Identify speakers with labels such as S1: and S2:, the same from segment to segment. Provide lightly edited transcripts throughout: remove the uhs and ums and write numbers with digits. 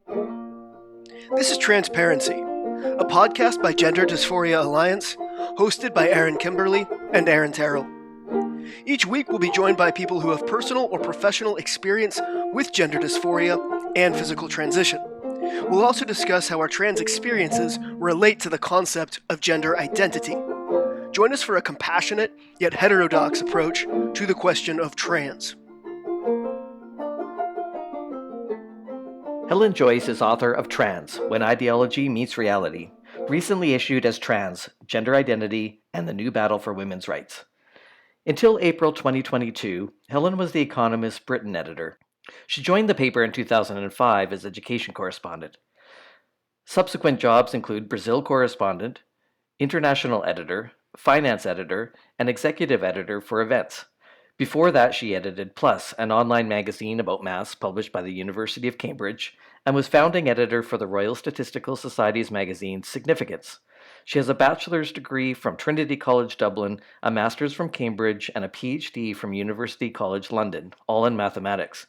S1: This is Transparency, a podcast by Gender Dysphoria Alliance, hosted by Aaron Kimberly and Aaron Terrell. Each week we'll be joined by people who have personal or professional experience with gender dysphoria and physical transition. We'll also discuss how our trans experiences relate to the concept of gender identity. Join us for a compassionate yet heterodox approach to the question of trans.
S2: Helen Joyce is author of Trans, When Ideology Meets Reality, recently issued as Trans, Gender Identity, and the New Battle for Women's Rights. Until April 2022, Helen was the Economist Britain editor. She joined the paper in 2005 as education correspondent. Subsequent jobs include Brazil correspondent, international editor, finance editor, and executive editor for events. Before that, she edited Plus, an online magazine about maths published by the University of Cambridge, and was founding editor for the Royal Statistical Society's magazine Significance. She has a bachelor's degree from Trinity College Dublin, a master's from Cambridge, and a PhD from University College London, all in mathematics.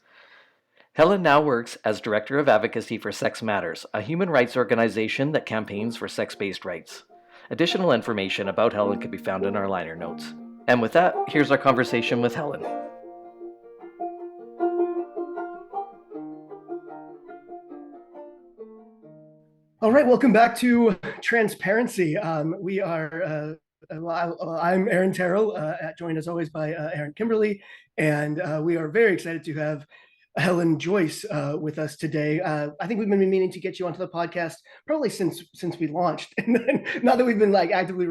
S2: Helen now works as Director of Advocacy for Sex Matters, a human rights organization that campaigns for sex-based rights. Additional information about Helen can be found in our liner notes. And with that, here's our conversation with Helen.
S1: All right, welcome back to Transparency. I'm Aaron Terrell, joined as always by Aaron Kimberly, and we are very excited to have Helen Joyce with us today. I think we've been meaning to get you onto the podcast probably since we launched, and not that we've been like actively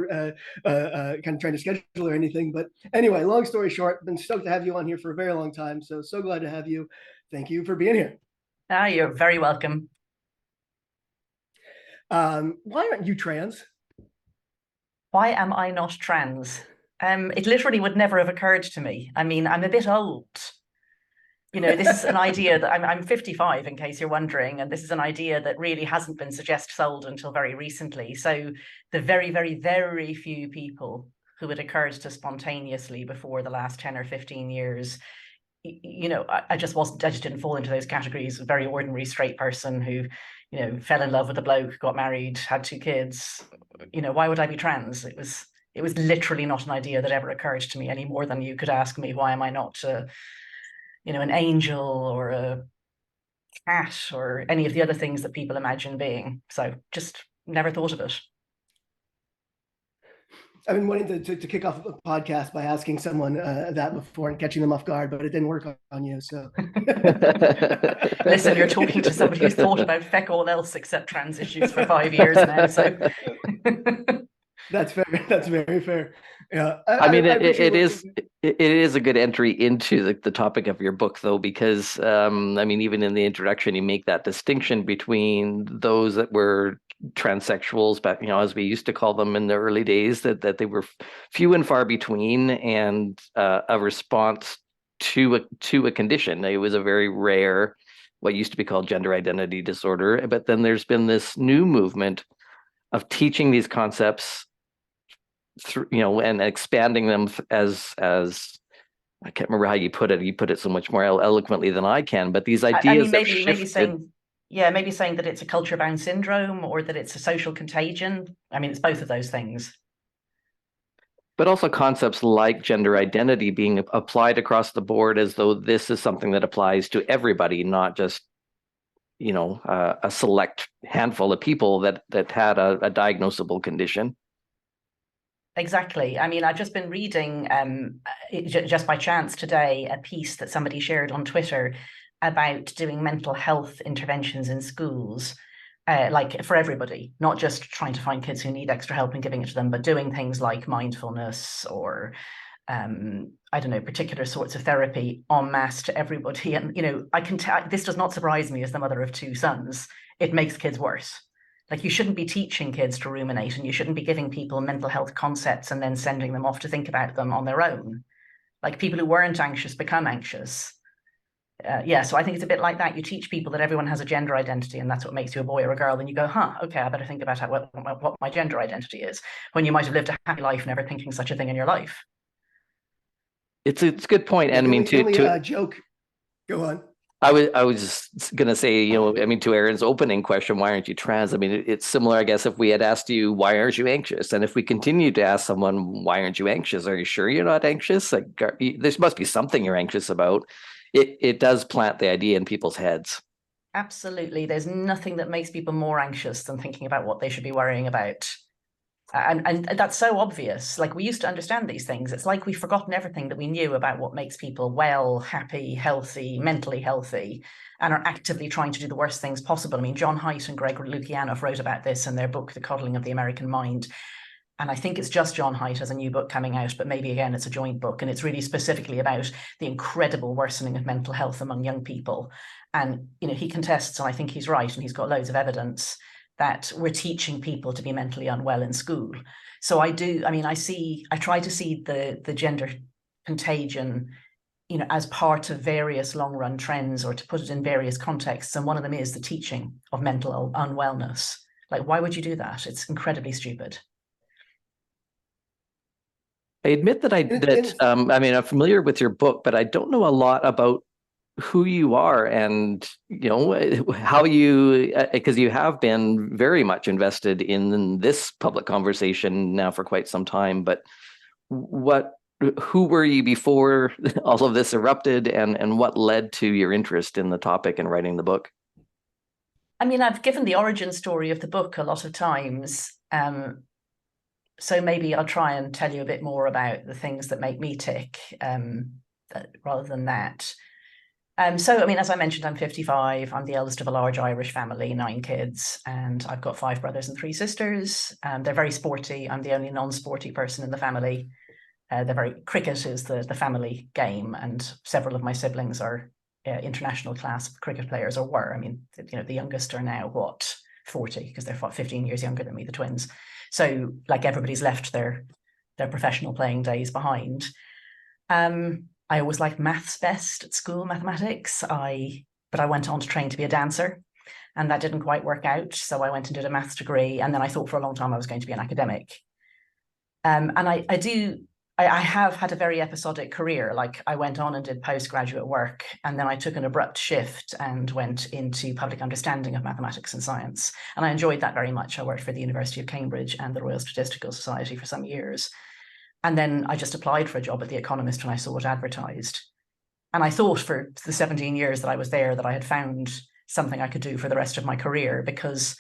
S1: kind of trying to schedule or anything. But anyway, long story short, been stoked to have you on here for a very long time. So glad to have you. Thank you for being here.
S3: You're very welcome.
S1: Why aren't you trans?
S3: Why am I not trans? It literally would never have occurred to me. I mean, I'm a bit old. You know, this is an idea that I'm 55, in case you're wondering, and this is an idea that really hasn't been sold until very recently. So the very, very, very few people who it occurred to spontaneously before the last 10 or 15 years, you know, I just didn't fall into those categories. A very ordinary straight person who, you know, fell in love with a bloke, got married, had 2 kids. You know, why would I be trans? It was literally not an idea that ever occurred to me, any more than you could ask me, why am I not you know, an angel or a cat or any of the other things that people imagine being. So just never thought of it.
S1: I've been wanting to kick off a podcast by asking someone that before and catching them off guard, but it didn't work on you. So
S3: listen, you're talking to somebody who's thought about feck all else except trans issues for 5 years now. So
S1: that's fair. That's very fair. Yeah,
S2: it is a good entry into the topic of your book, though, because I mean, even in the introduction, you make that distinction between those that were transsexuals, but you know, as we used to call them in the early days, that they were few and far between, and a response to a condition. It was a very rare, what used to be called gender identity disorder. But then there's been this new movement of teaching these concepts through, you know, and expanding them as I can't remember how you put it. You put it so much more eloquently than I can. But these ideas,
S3: maybe saying that it's a culture-bound syndrome or that it's a social contagion. I mean, it's both of those things.
S2: But also concepts like gender identity being applied across the board as though this is something that applies to everybody, not just, you know, a select handful of people that had a diagnosable condition.
S3: Exactly. I mean, I've just been reading, just by chance today, a piece that somebody shared on Twitter about doing mental health interventions in schools, like for everybody, not just trying to find kids who need extra help and giving it to them, but doing things like mindfulness or, I don't know, particular sorts of therapy en masse to everybody. And, you know, I can tell, this does not surprise me as the mother of 2 sons. It makes kids worse. Like, you shouldn't be teaching kids to ruminate, and you shouldn't be giving people mental health concepts and then sending them off to think about them on their own. Like, people who weren't anxious become anxious. So I think it's a bit like that. You teach people that everyone has a gender identity and that's what makes you a boy or a girl. And you go, okay, I better think about what my gender identity is, when you might have lived a happy life never thinking such a thing in your life.
S2: It's a good point. And I mean,
S1: to joke. Go on.
S2: I was going to say, to Aaron's opening question, why aren't you trans? I mean, it's similar, I guess, if we had asked you, why aren't you anxious? And if we continue to ask someone, why aren't you anxious? Are you sure you're not anxious? Like, there must be something you're anxious about. It does plant the idea in people's heads.
S3: Absolutely. There's nothing that makes people more anxious than thinking about what they should be worrying about. And that's so obvious. Like, we used to understand these things. It's like we've forgotten everything that we knew about what makes people well, happy, healthy, mentally healthy, and are actively trying to do the worst things possible. I mean, John Haidt and Greg Lukianoff wrote about this in their book, The Coddling of the American Mind. And I think it's just John Haidt has a new book coming out, but maybe again, it's a joint book. And it's really specifically about the incredible worsening of mental health among young people. And, he contests, and I think he's right, and he's got loads of evidence that we're teaching people to be mentally unwell in school. So I try to see the gender contagion, as part of various long-run trends, or to put it in various contexts. And one of them is the teaching of mental unwellness. Like, why would you do that? It's incredibly stupid.
S2: I admit that I'm familiar with your book, but I don't know a lot about who you are and how you, because you have been very much invested in this public conversation now for quite some time. But who were you before all of this erupted, and what led to your interest in the topic and writing the book?
S3: I mean, I've given the origin story of the book a lot of times. So maybe I'll try and tell you a bit more about the things that make me tick, rather than that. As I mentioned, I'm 55. I'm the eldest of a large Irish family, 9 kids, and I've got 5 brothers and 3 sisters. They're very sporty. I'm the only non-sporty person in the family. Cricket is the family game, and several of my siblings are international class cricket players, or were. I mean, the youngest are now 40, because they're 15 years younger than me, the twins. So, like, everybody's left their professional playing days behind. I always liked maths best at school, mathematics. But I went on to train to be a dancer, and that didn't quite work out. So I went and did a maths degree, and then I thought for a long time I was going to be an academic. And I have had a very episodic career. Like, I went on and did postgraduate work, and then I took an abrupt shift and went into public understanding of mathematics and science. And I enjoyed that very much. I worked for the University of Cambridge and the Royal Statistical Society for some years. And then I just applied for a job at the Economist when I saw it advertised. And I thought for the 17 years that I was there that I had found something I could do for the rest of my career, because,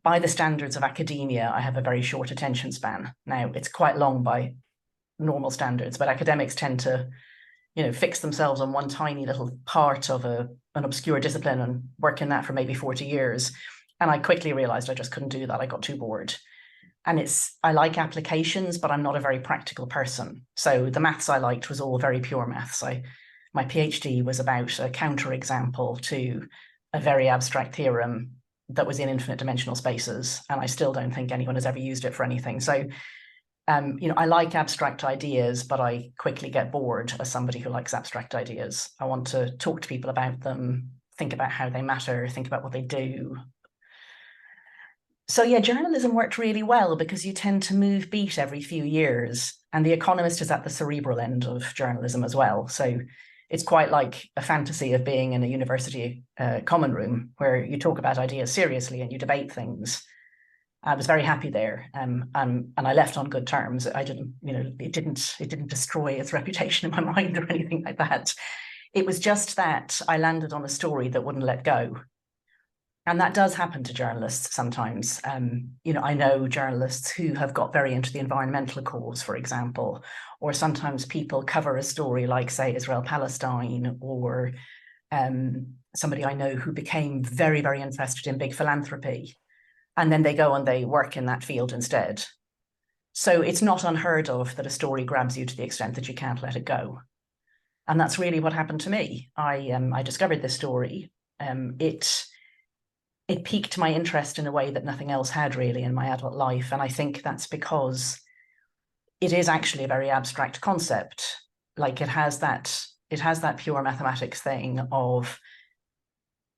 S3: by the standards of academia, I have a very short attention span. Now, it's quite long by normal standards, but academics tend to, fix themselves on one tiny little part of an obscure discipline and work in that for maybe 40 years. And I quickly realized I just couldn't do that. I got too bored. And I like applications, but I'm not a very practical person. So the maths I liked was all very pure maths. My PhD was about a counterexample to a very abstract theorem that was in infinite dimensional spaces. And I still don't think anyone has ever used it for anything. So, I like abstract ideas, but I quickly get bored as somebody who likes abstract ideas. I want to talk to people about them, think about how they matter, think about what they do. So yeah, journalism worked really well because you tend to move beat every few years, and The Economist is at the cerebral end of journalism as well. So it's quite like a fantasy of being in a university common room where you talk about ideas seriously and you debate things. I was very happy there, and I left on good terms. I didn't, it didn't destroy its reputation in my mind or anything like that. It was just that I landed on a story that wouldn't let go. And that does happen to journalists sometimes. I know journalists who have got very into the environmental cause, for example, or sometimes people cover a story like, say, Israel-Palestine, or somebody I know who became very, very interested in big philanthropy. And then they go and they work in that field instead. So it's not unheard of that a story grabs you to the extent that you can't let it go. And that's really what happened to me. I discovered this story. It piqued my interest in a way that nothing else had really in my adult life. And I think that's because it is actually a very abstract concept. Like, it has that pure mathematics thing of,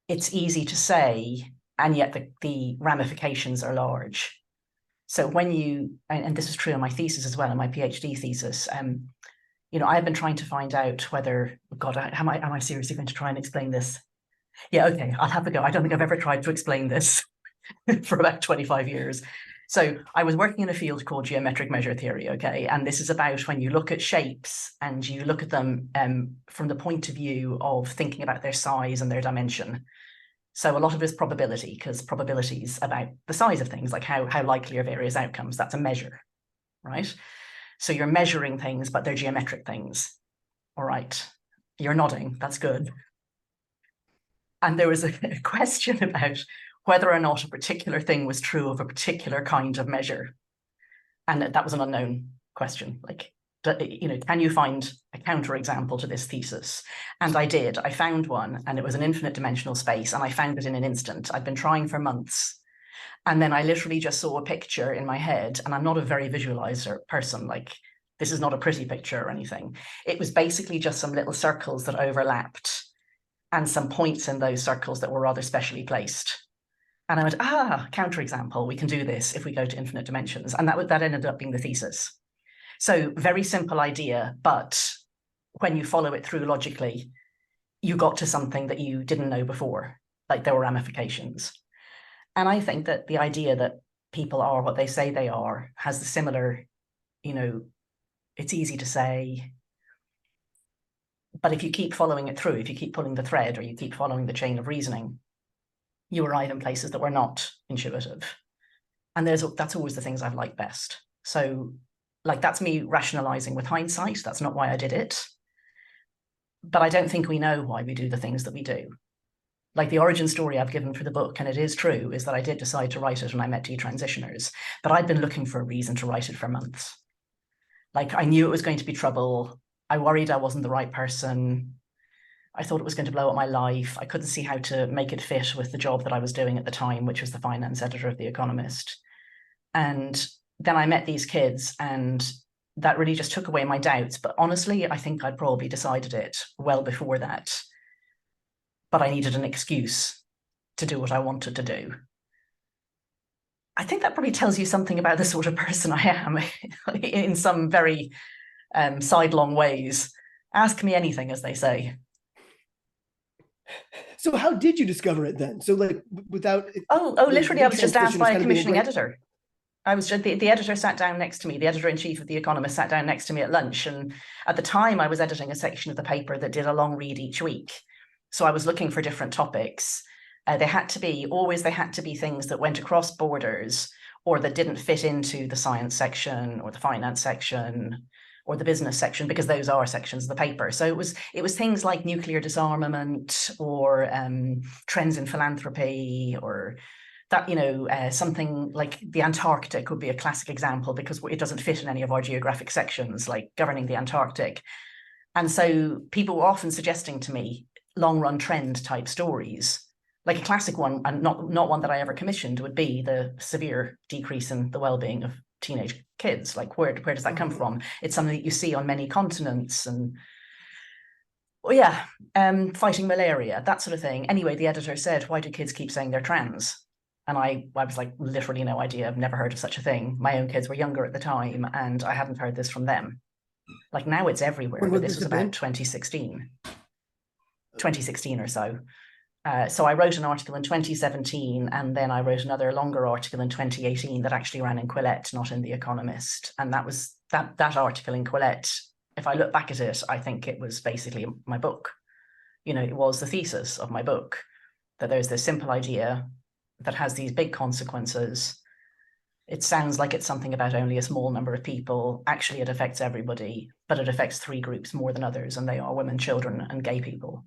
S3: it's easy to say, and yet the ramifications are large. So when and this is true in my thesis as well, in my PhD thesis, I've been trying to find out whether, God, am I seriously going to try and explain this? Yeah, okay, I'll have a go. I don't think I've ever tried to explain this for about 25 years. So I was working in a field called geometric measure theory, okay? And this is about when you look at shapes and you look at them from the point of view of thinking about their size and their dimension. So a lot of it is probability, because probability is about the size of things, like how likely are various outcomes. That's a measure, right? So you're measuring things, but they're geometric things. All right, you're nodding, that's good. And there was a question about whether or not a particular thing was true of a particular kind of measure. And that was an unknown question. Like, can you find a counterexample to this thesis? And I did. I found one, and it was an infinite dimensional space, and I found it in an instant. I'd been trying for months. And then I literally just saw a picture in my head, and I'm not a very visualizer person. Like, this is not a pretty picture or anything. It was basically just some little circles that overlapped and some points in those circles that were rather specially placed. And I went, counterexample, we can do this if we go to infinite dimensions. And that ended up being the thesis. So very simple idea, but when you follow it through logically, you got to something that you didn't know before, like there were ramifications. And I think that the idea that people are what they say they are has the similar, it's easy to say, but if you keep following it through, if you keep pulling the thread or you keep following the chain of reasoning, you arrive in places that were not intuitive. And that's always the things I've liked best. So like, that's me rationalizing with hindsight. That's not why I did it. But I don't think we know why we do the things that we do. Like the origin story I've given for the book, and it is true, is that I did decide to write it when I met detransitioners, but I'd been looking for a reason to write it for months. Like, I knew it was going to be trouble. I worried I wasn't the right person. I thought it was going to blow up my life. I couldn't see how to make it fit with the job that I was doing at the time, which was the finance editor of The Economist. And then I met these kids, and that really just took away my doubts. But honestly, I think I'd probably decided it well before that. But I needed an excuse to do what I wanted to do. I think that probably tells you something about the sort of person I am in some very sidelong ways. Ask me anything, as they say.
S1: So how did you discover it then? So like without...
S3: Literally, I was just asked by a commissioning editor. I was just, the editor sat down next to me, the editor-in-chief of The Economist sat down next to me at lunch. And at the time I was editing a section of the paper that did a long read each week. So I was looking for different topics. They had to be things that went across borders or that didn't fit into the science section or the finance section or the business section, because those are sections of the paper. So it was things like nuclear disarmament or trends in philanthropy, or that, something like the Antarctic would be a classic example, because it doesn't fit in any of our geographic sections, like governing the Antarctic. And so people were often suggesting to me long run trend type stories. Like a classic one, and not one that I ever commissioned, would be the severe decrease in the well-being of teenage kids. Like, where does that come from? It's something that you see on many continents, and fighting malaria, that sort of thing. Anyway, the editor said, why do kids keep saying they're trans? And I was like, literally no idea. I've never heard of such a thing. My own kids were younger at the time, and I hadn't heard this from them. Like, now it's everywhere, but this was about 2016 or so. So I wrote an article in 2017, and then I wrote another longer article in 2018 that actually ran in Quillette, not in The Economist. And that was that article in Quillette. If I look back at it, I think it was basically my book. It was the thesis of my book, that there's this simple idea that has these big consequences. It sounds like it's something about only a small number of people. Actually, it affects everybody, but it affects three groups more than others, and they are women, children, and gay people.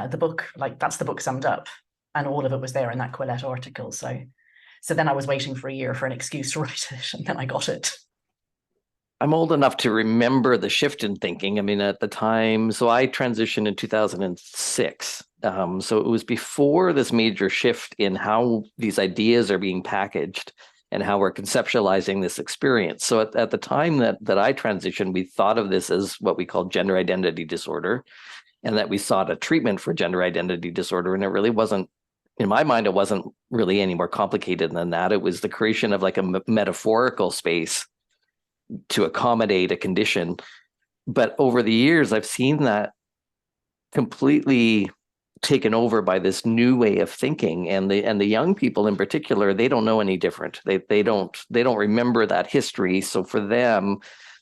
S3: The book, that's the book summed up, and all of it was there in that Quillette article. So then I was waiting for a year for an excuse to write it, and then I got it.
S2: I'm old enough to remember the shift in thinking. I mean, at the time, so I transitioned in 2006. So it was before this major shift in how these ideas are being packaged and how we're conceptualizing this experience. So at the time that I transitioned, we thought of this as what we call gender identity disorder, and that we sought a treatment for gender identity disorder. And it really wasn't, in my mind, it wasn't really any more complicated than that. It was the creation of like a metaphorical space to accommodate a condition. But over the years, I've seen that completely taken over by this new way of thinking, and the young people in particular, they don't know any different. They don't remember that history. So for them,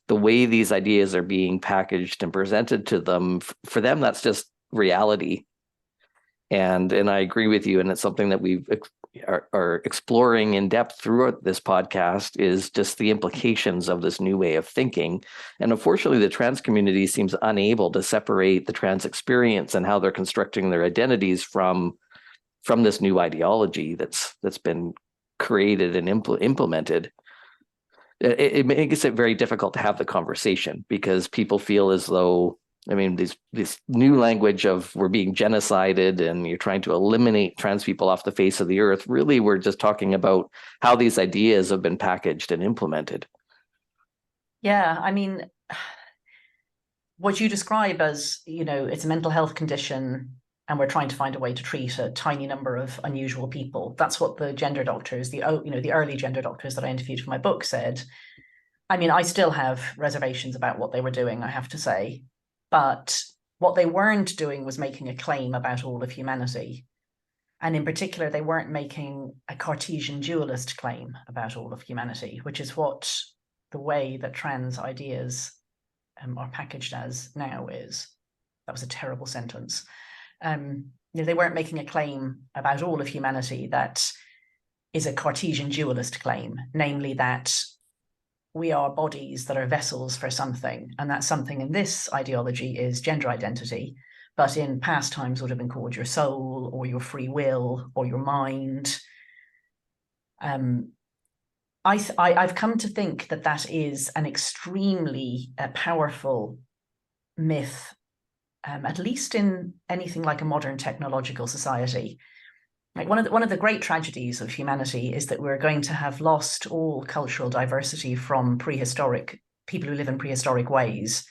S2: the way these ideas are being packaged and presented to them, for them, that's just reality. And I agree with you, and it's something that we are exploring in depth throughout this podcast, is just the implications of this new way of thinking. And unfortunately, the trans community seems unable to separate the trans experience and how they're constructing their identities from this new ideology that's been created and implemented. It makes it very difficult to have the conversation, because people feel as though, I mean, this new language of we're being genocided and you're trying to eliminate trans people off the face of the earth. Really, we're just talking about how these ideas have been packaged and implemented.
S3: Yeah, I mean, what you describe as, it's a mental health condition and we're trying to find a way to treat a tiny number of unusual people. That's what the gender doctors, the early gender doctors that I interviewed for my book said. I mean, I still have reservations about what they were doing, I have to say. But what they weren't doing was making a claim about all of humanity. And in particular, they weren't making a Cartesian dualist claim about all of humanity, which is what the way that trans ideas are packaged as now is. That was a terrible sentence. They weren't making a claim about all of humanity that is a Cartesian dualist claim, namely that we are bodies that are vessels for something, and that something in this ideology is gender identity, but in past times would have been called your soul or your free will or your mind. I've come to think that is an extremely powerful myth, at least in anything like a modern technological society. Like one of the great tragedies of humanity is that we're going to have lost all cultural diversity from prehistoric people who live in prehistoric ways,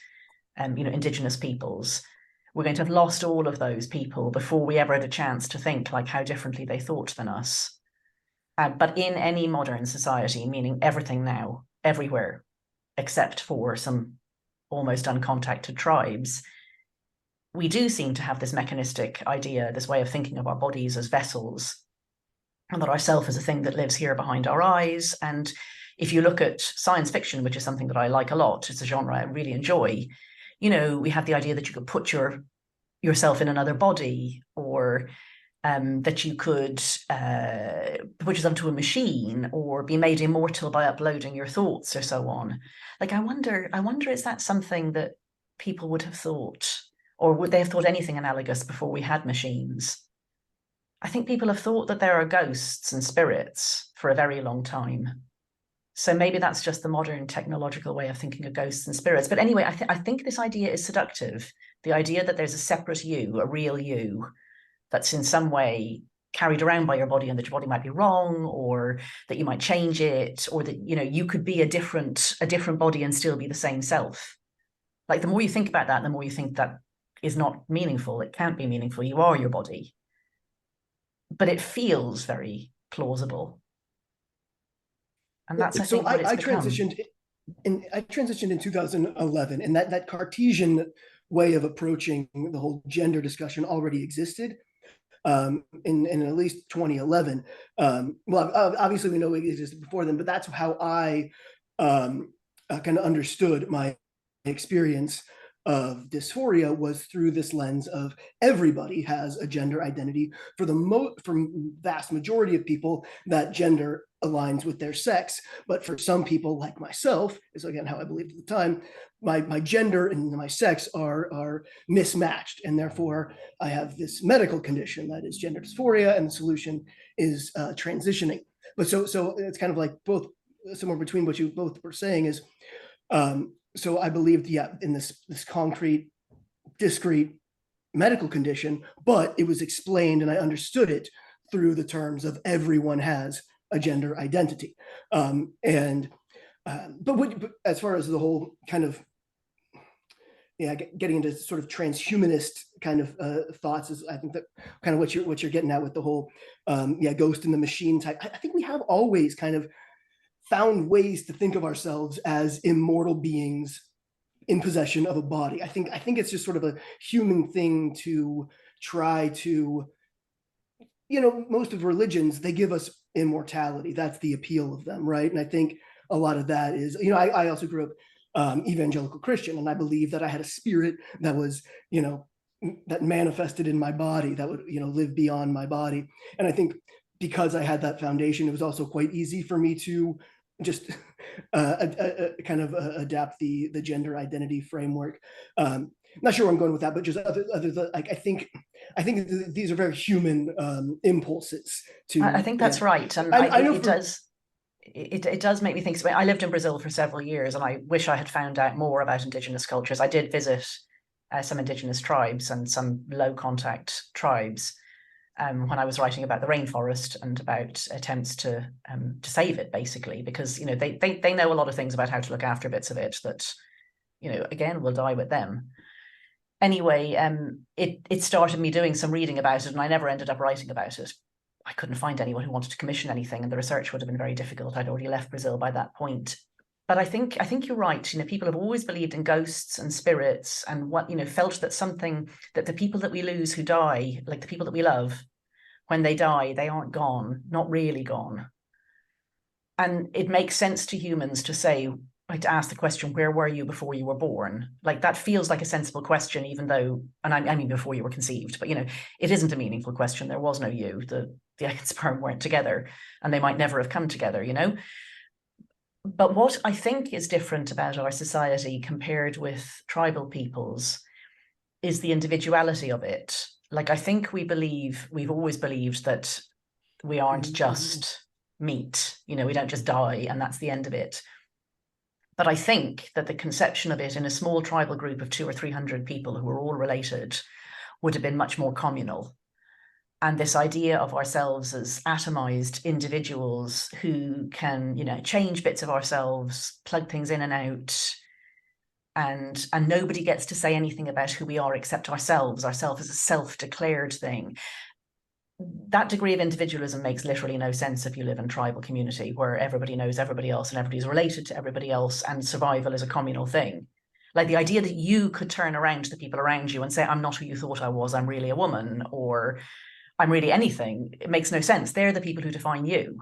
S3: indigenous peoples. We're going to have lost all of those people before we ever had a chance to think like how differently they thought than us. But in any modern society, meaning everything now, everywhere, except for some almost uncontacted tribes, we do seem to have this mechanistic idea, this way of thinking of our bodies as vessels, and that ourself is a thing that lives here behind our eyes. And if you look at science fiction, which is something that I like a lot, it's a genre I really enjoy, we have the idea that you could put yourself in another body, or that you could put yourself into a machine or be made immortal by uploading your thoughts or so on. Like, I wonder, is that something that people would have thought? Or would they have thought anything analogous before we had machines? I think people have thought that there are ghosts and spirits for a very long time. So maybe that's just the modern technological way of thinking of ghosts and spirits. But anyway, I think this idea is seductive. The idea that there's a separate you, a real you, that's in some way carried around by your body, and that your body might be wrong, or that you might change it, or that, you could be a different body and still be the same self. Like, the more you think about that, the more you think that is not meaningful. It can't be meaningful. You are your body. But it feels very plausible. And that's, I think, what it's become.
S1: I transitioned in 2011, and that Cartesian way of approaching the whole gender discussion already existed in at least 2011. Well, obviously we know it existed before then, but that's how I kind of understood my experience of dysphoria, was through this lens of everybody has a gender identity. For vast majority of people, that gender aligns with their sex, but for some people like myself, is again how I believed at the time, my gender and my sex are mismatched, and therefore I have this medical condition that is gender dysphoria, and the solution is transitioning. But so it's kind of like both, somewhere between what you both were saying is, so I believed, in this concrete, discrete medical condition, but it was explained and I understood it through the terms of everyone has a gender identity. But as far as the whole kind of, getting into sort of transhumanist kind of thoughts, is I think that kind of what you're getting at with the whole ghost in the machine type. I think we have always kind of found ways to think of ourselves as immortal beings in possession of a body. I think it's just sort of a human thing to try to, most of religions, they give us immortality. That's the appeal of them, right? And I think a lot of that is, I also grew up evangelical Christian, and I believe that I had a spirit that was, that manifested in my body, that would, live beyond my body. And I think because I had that foundation, it was also quite easy for me to just kind of adapt the gender identity framework. Not sure where I'm going with that, but just like I think these are very human impulses.
S3: I think that's right, and it does make me think. So I lived in Brazil for several years, and I wish I had found out more about indigenous cultures. I did visit some indigenous tribes and some low contact tribes when I was writing about the rainforest and about attempts to save it, basically, because they know a lot of things about how to look after bits of it that again will die with them. Anyway, it started me doing some reading about it, and I never ended up writing about it. I couldn't find anyone who wanted to commission anything, and the research would have been very difficult. I'd already left Brazil by that point. But I think you're right. People have always believed in ghosts and spirits, and felt that something, that the people that we lose who die, like the people that we love, when they die, they aren't gone, not really gone. And it makes sense to humans to say, like, to ask the question, where were you before you were born? Like, that feels like a sensible question, even though, and I mean before you were conceived, but it isn't a meaningful question. There was no you. The egg and sperm weren't together, and they might never have come together, But what I think is different about our society compared with tribal peoples is the individuality of it. Like, I think we've always believed that we aren't just meat, we don't just die and that's the end of it. But I think that the conception of it in a small tribal group of 200 or 300 people who are all related would have been much more communal. And this idea of ourselves as atomized individuals who can, change bits of ourselves, plug things in and out, and nobody gets to say anything about who we are except ourselves as a self-declared thing. That degree of individualism makes literally no sense if you live in a tribal community where everybody knows everybody else and everybody's related to everybody else, and survival is a communal thing. Like, the idea that you could turn around to the people around you and say, I'm not who you thought I was, I'm really a woman, or I'm really anything, it makes no sense. They're the people who define you.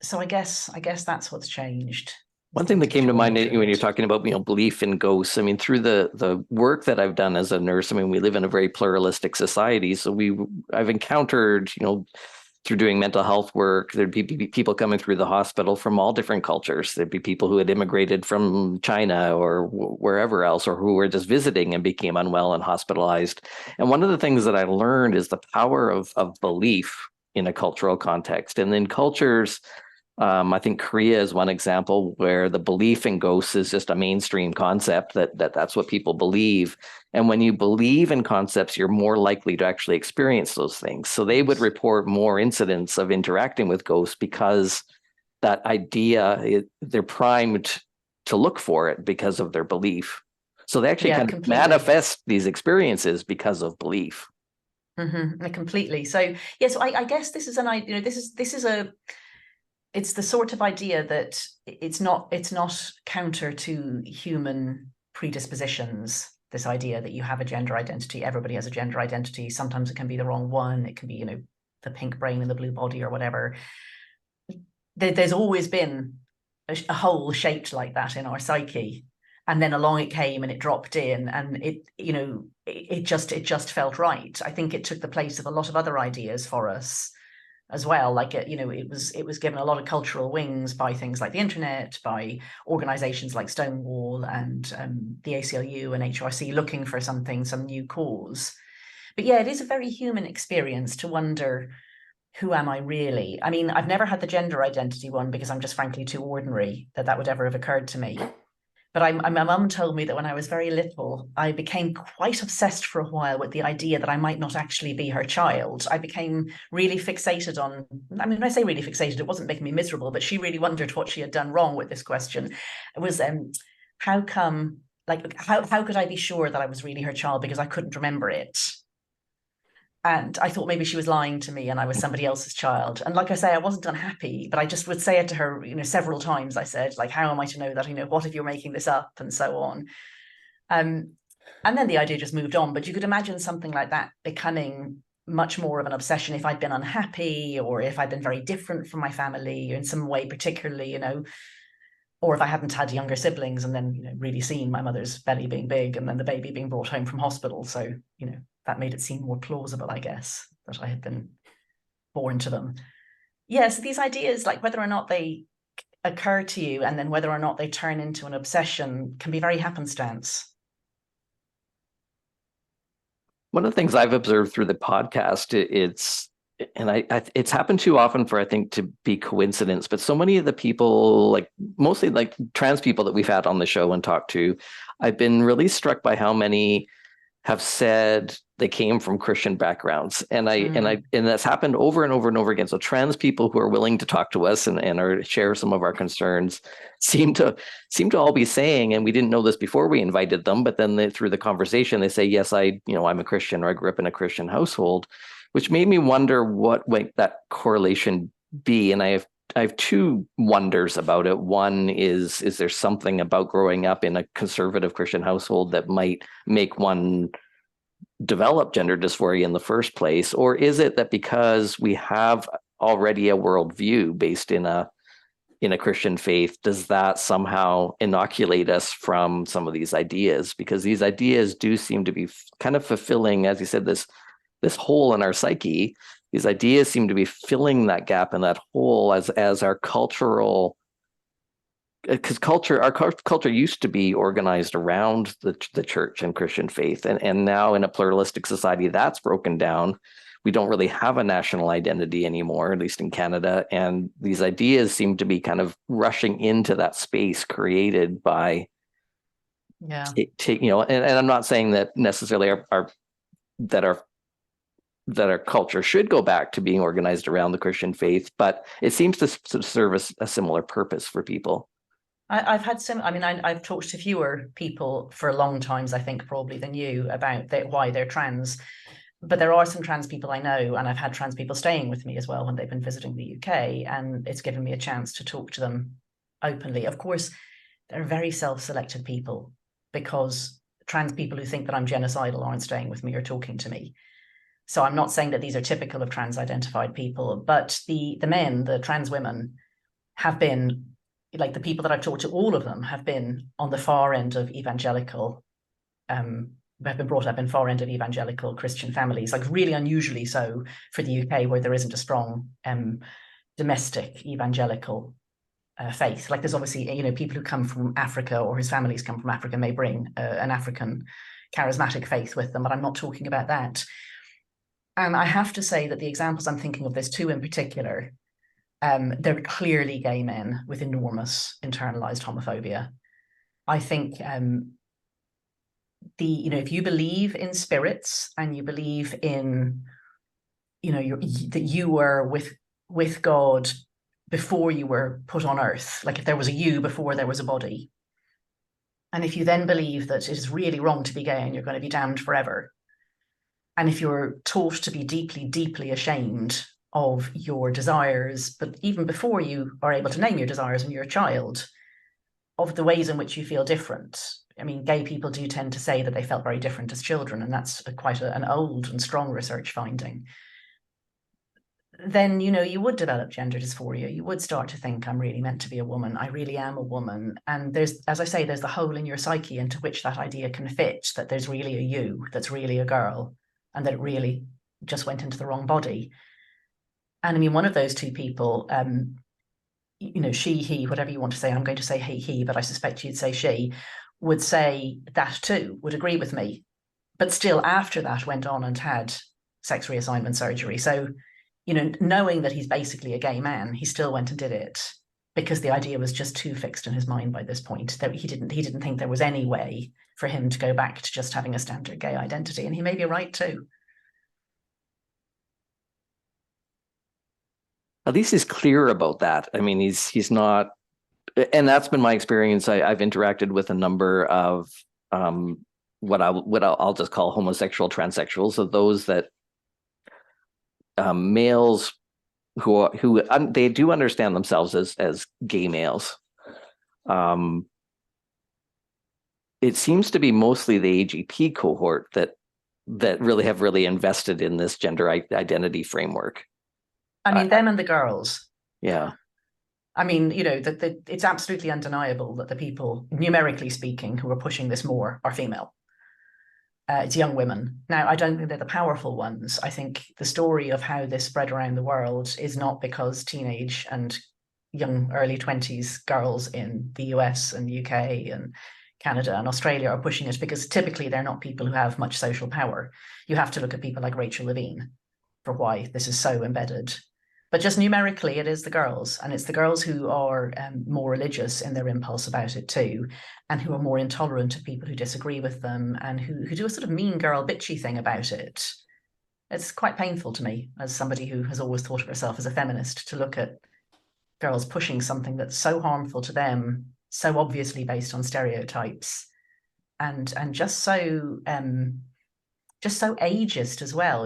S3: So I guess that's what's changed.
S2: One thing that came to mind when you're talking about belief in ghosts, I mean, through the work that I've done as a nurse, I mean, we live in a very pluralistic society. So I've encountered, through doing mental health work, there'd be people coming through the hospital from all different cultures. There'd be people who had immigrated from China or wherever else, or who were just visiting and became unwell and hospitalized. And one of the things that I learned is the power of belief in a cultural context. And then cultures, I think Korea is one example where the belief in ghosts is just a mainstream concept that's what people believe. And when you believe in concepts, you're more likely to actually experience those things. So they would report more incidents of interacting with ghosts because that idea, they're primed to look for it because of their belief. So they actually kind of manifest these experiences because of belief.
S3: Completely. So yes, I guess this is an idea. It's the sort of idea that it's not counter to human predispositions. This idea that you have a gender identity, everybody has a gender identity. Sometimes it can be the wrong one. It can be, the pink brain and the blue body or whatever. There's always been a hole shaped like that in our psyche. And then along it came and it dropped in, and it just felt right. I think it took the place of a lot of other ideas for us as well. Like, it was given a lot of cultural wings by things like the internet, by organizations like Stonewall and the ACLU and HRC looking for some new cause. But yeah, it is a very human experience to wonder, who am I really? I mean, I've never had the gender identity one because I'm just frankly too ordinary that would ever have occurred to me. But my mum told me that when I was very little, I became quite obsessed for a while with the idea that I might not actually be her child. I became really fixated on, I mean, when I say really fixated, it wasn't making me miserable, but she really wondered what she had done wrong with this question. It was, how come, like, how could I be sure that I was really her child because I couldn't remember it? And I thought maybe she was lying to me and I was somebody else's child. And like I say, I wasn't unhappy, but I just would say it to her, several times. I said, like, how am I to know that? What if you're making this up, and so on. And then the idea just moved on. But you could imagine something like that becoming much more of an obsession if I'd been unhappy, or if I'd been very different from my family in some way, particularly, or if I hadn't had younger siblings and then, really seen my mother's belly being big and then the baby being brought home from hospital. So, that made it seem more plausible, I guess, that I had been born to them. So these ideas, like whether or not they occur to you and then whether or not they turn into an obsession, can be very happenstance.
S2: One of the things I've observed through the podcast, it's happened too often for, I think, to be coincidence, but so many of the people, like mostly like trans people that we've had on the show and talked to, I've been really struck by how many have said they came from Christian backgrounds, and that's happened over and over and over again. So trans people who are willing to talk to us and share some of our concerns seem to all be saying, and we didn't know this before we invited them, but then through the conversation they say, yes, I'm a Christian, or I grew up in a Christian household, which made me wonder what might that correlation be. And I have two wonders about it. One is there something about growing up in a conservative Christian household that might make one develop gender dysphoria in the first place? Or is it that because we have already a worldview based in a Christian faith, does that somehow inoculate us from some of these ideas? Because these ideas do seem to be kind of fulfilling, as you said, this hole in our psyche. These ideas seem to be filling that gap and that hole as our cultural, because our culture used to be organized around the church and Christian faith, and now in a pluralistic society that's broken down. We don't really have a national identity anymore, at least in Canada, and these ideas seem to be kind of rushing into that space created by, and I'm not saying that necessarily that our culture should go back to being organized around the Christian faith, but it seems to serve a similar purpose for people.
S3: I've had I've talked to fewer people for long times, I think, probably than you, about why they're trans. But there are some trans people I know, and I've had trans people staying with me as well when they've been visiting the UK, and it's given me a chance to talk to them openly. Of course, they're very self-selected people, because trans people who think that I'm genocidal aren't staying with me or talking to me. So I'm not saying that these are typical of trans-identified people, but the men, the trans women, have been, like the people that I've talked to, all of them have been on the far end of evangelical, have been brought up in far end of evangelical Christian families, like really unusually so for the UK, where there isn't a strong domestic evangelical faith. Like there's obviously, people who come from Africa, or whose families come from Africa, may bring an African charismatic faith with them, but I'm not talking about that. And I have to say that the examples I'm thinking of, there's two in particular, they're clearly gay men with enormous internalized homophobia. I think if you believe in spirits and you believe in, that you were with God before you were put on earth, like if there was a you before there was a body, and if you then believe that it is really wrong to be gay and you're going to be damned forever, and if you're taught to be deeply, deeply ashamed of your desires, but even before you are able to name your desires when you're a child, of the ways in which you feel different. I mean, gay people do tend to say that they felt very different as children, and that's quite an old and strong research finding. Then, you would develop gender dysphoria. You would start to think, I'm really meant to be a woman. I really am a woman. And there's, as I say, there's the hole in your psyche into which that idea can fit, that there's really a you, that's really a girl, and that it really just went into the wrong body. And I mean, one of those two people, she, he, whatever you want to say, I'm going to say he, but I suspect you'd say she, would say that too, would agree with me, but still after that went on and had sex reassignment surgery. So, knowing that he's basically a gay man, he still went and did it, because the idea was just too fixed in his mind by this point, that he didn't think there was any way for him to go back to just having a standard gay identity. And he may be right too.
S2: At least he's clear about that. I mean, he's not, and that's been my experience. I've interacted with a number of what I'll just call homosexual transsexuals, so those that males they do understand themselves as gay males. It seems to be mostly the AGP cohort that really have invested in this gender identity framework.
S3: I mean, them and the girls.
S2: Yeah.
S3: I mean, it's absolutely undeniable that the people, numerically speaking, who are pushing this more are female. It's young women. Now, I don't think they're the powerful ones. I think the story of how this spread around the world is not because teenage and young early 20s girls in the US and UK and Canada and Australia are pushing it, because typically they're not people who have much social power. You have to look at people like Rachel Levine for why this is so embedded. But just numerically, it is the girls, and it's the girls who are more religious in their impulse about it too, and who are more intolerant of people who disagree with them, and who do a sort of mean girl bitchy thing about it. It's quite painful to me, as somebody who has always thought of herself as a feminist, to look at girls pushing something that's so harmful to them, so obviously based on stereotypes, and just so ageist as well,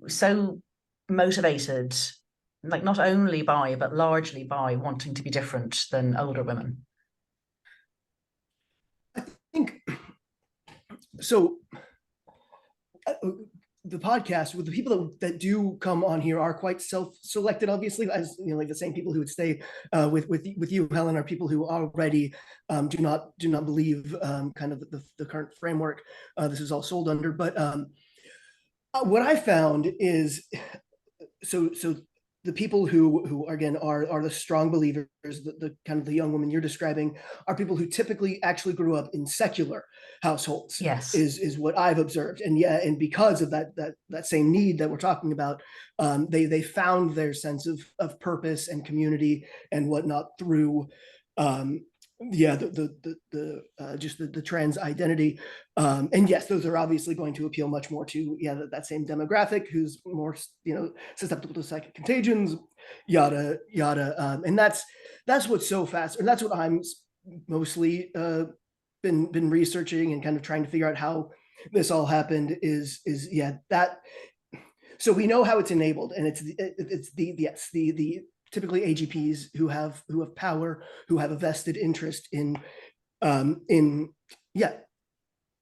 S3: so motivated, like not only by, but largely by wanting to be different than older women.
S1: I think so. The podcast, with the people that do come on here, are quite self-selected, obviously, as like the same people who would stay with you, Helen, are people who already do not believe kind of the current framework this is all sold under. But what I found is, so the people who again are the strong believers, the kind of the young women you're describing, are people who typically actually grew up in secular households.
S3: Yes,
S1: is what I've observed, and because of that same need that we're talking about, they found their sense of purpose and community and whatnot through the trans identity, and yes, those are obviously going to appeal much more to that same demographic who's more susceptible to psychic contagions, yada yada, and that's what's so fast, and that's what I'm mostly been researching and kind of trying to figure out how this all happened is that. So we know how it's enabled, and it's the typically AGPs who have power, who have a vested interest in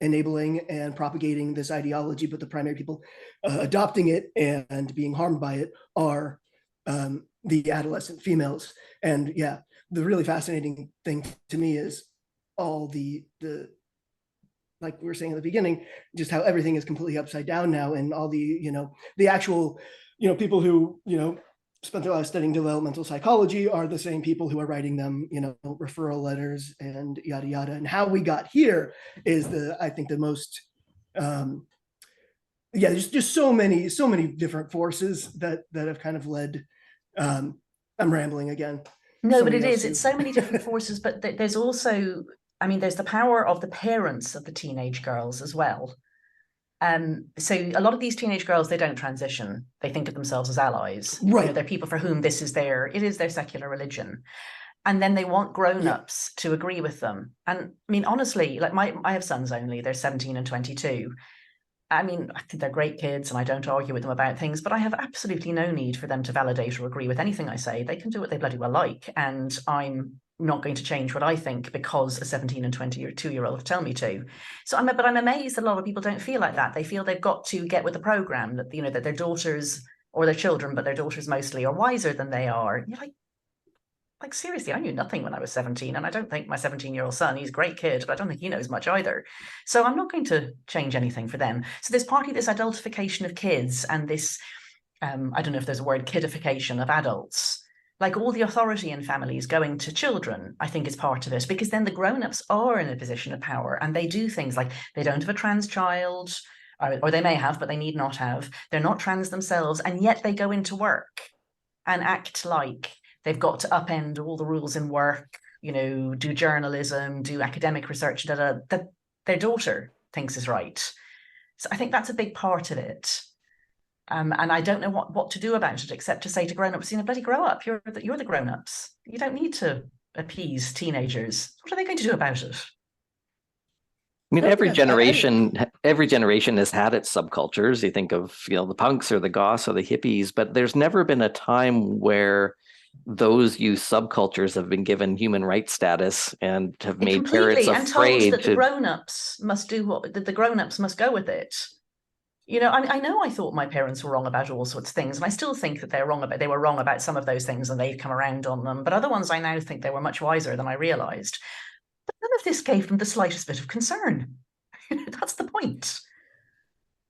S1: enabling and propagating this ideology, but the primary people adopting it and being harmed by it are the adolescent females. And the really fascinating thing to me is all the like we were saying at the beginning, just how everything is completely upside down now, and all the the actual people who spent their lives studying developmental psychology are the same people who are writing them, referral letters and yada yada. And how we got here is I think the most, there's just so many different forces that have kind of led. I'm rambling again.
S3: No, but it's so many different forces. But there's also, I mean, there's the power of the parents of the teenage girls as well. So a lot of these teenage girls, they don't transition. They think of themselves as allies.
S1: Right.
S3: They're people for whom it is their secular religion. And then they want grown-ups to agree with them. And I mean, honestly, like I have sons only, they're 17 and 22. I mean, I think they're great kids and I don't argue with them about things, but I have absolutely no need for them to validate or agree with anything I say. They can do what they bloody well like. And I'm not going to change what I think because a 17 and 22-year-old tell me to. So I'm amazed that a lot of people don't feel like that. They feel they've got to get with the program, that that their daughters or their children, but their daughters mostly, are wiser than they are. You're like seriously, I knew nothing when I was 17, and I don't think my 17-year-old son, he's a great kid, but I don't think he knows much either. So I'm not going to change anything for them. So there's partly this adultification of kids and this, I don't know if there's a word, kidification of adults. Like all the authority in families going to children, I think is part of it, because then the grown-ups are in a position of power and they do things like they don't have a trans child, or they may have, but they need not have. They're not trans themselves, and yet they go into work and act like they've got to upend all the rules in work, do journalism, do academic research, that their daughter thinks is right. So I think that's a big part of it. And I don't know what to do about it, except to say to grown-ups, bloody grow up. You're the grown-ups. You don't need to appease teenagers. What are they going to do about it?
S2: I mean,
S1: No,
S2: every
S1: yeah,
S2: generation has had its subcultures. You think of, the punks or the goths or the hippies, but there's never been a time where those youth subcultures have been given human rights status and have made parents
S3: completely, and told
S2: afraid
S3: that the
S2: to.
S3: grown-ups must do what the grown-ups must go with it. I know I thought my parents were wrong about all sorts of things, and I still think that they were wrong about some of those things, and they've come around on them. But other ones, I now think they were much wiser than I realized. But none of this gave them the slightest bit of concern. That's the point.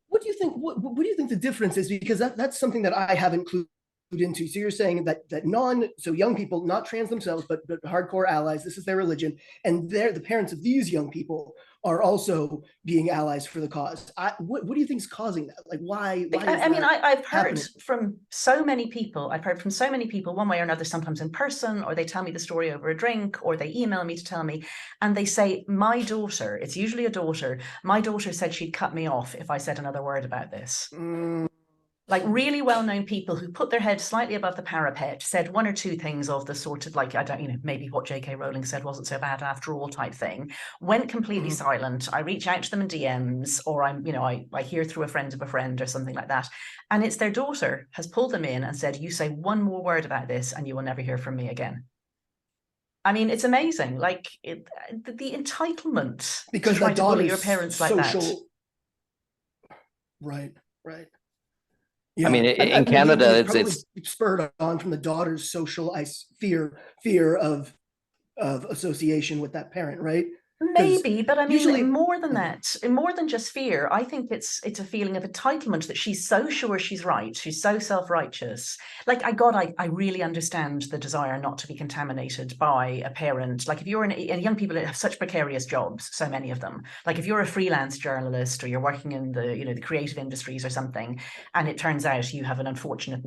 S1: What do you think? What do you think the difference is? Because that's something that I haven't clued into. So you're saying that young people, not trans themselves, but hardcore allies, this is their religion, and the parents of these young people are also being allies for the cause. What do you think is causing that? Like, why
S3: I've heard
S1: happening?
S3: from so many people. I've heard from so many people, one way or another, sometimes in person, or they tell me the story over a drink, or they email me to tell me, and they say, my daughter, it's usually a daughter, my daughter said she'd cut me off if I said another word about this. Like really well-known people who put their head slightly above the parapet, said one or two things of the sort of like, I don't, maybe what J.K. Rowling said wasn't so bad after all type thing, went completely silent. I reach out to them in DMs, or I hear through a friend of a friend or something like that. And it's their daughter has pulled them in and said, you say one more word about this and you will never hear from me again. I mean, it's amazing. Like the entitlement
S1: because
S3: to try to bully your parents like that.
S1: Right. Yeah.
S2: I mean, in Canada,
S1: it's spurred on from the daughter's social fear of association with that parent, right?
S3: Maybe, but I mean, usually, more than that, more than just fear, I think it's a feeling of entitlement that she's so sure she's right. She's so self-righteous. Like, I really understand the desire not to be contaminated by a parent. Like, if you're and young people have such precarious jobs, so many of them. Like, if you're a freelance journalist or you're working in the creative industries or something, and it turns out you have an unfortunate,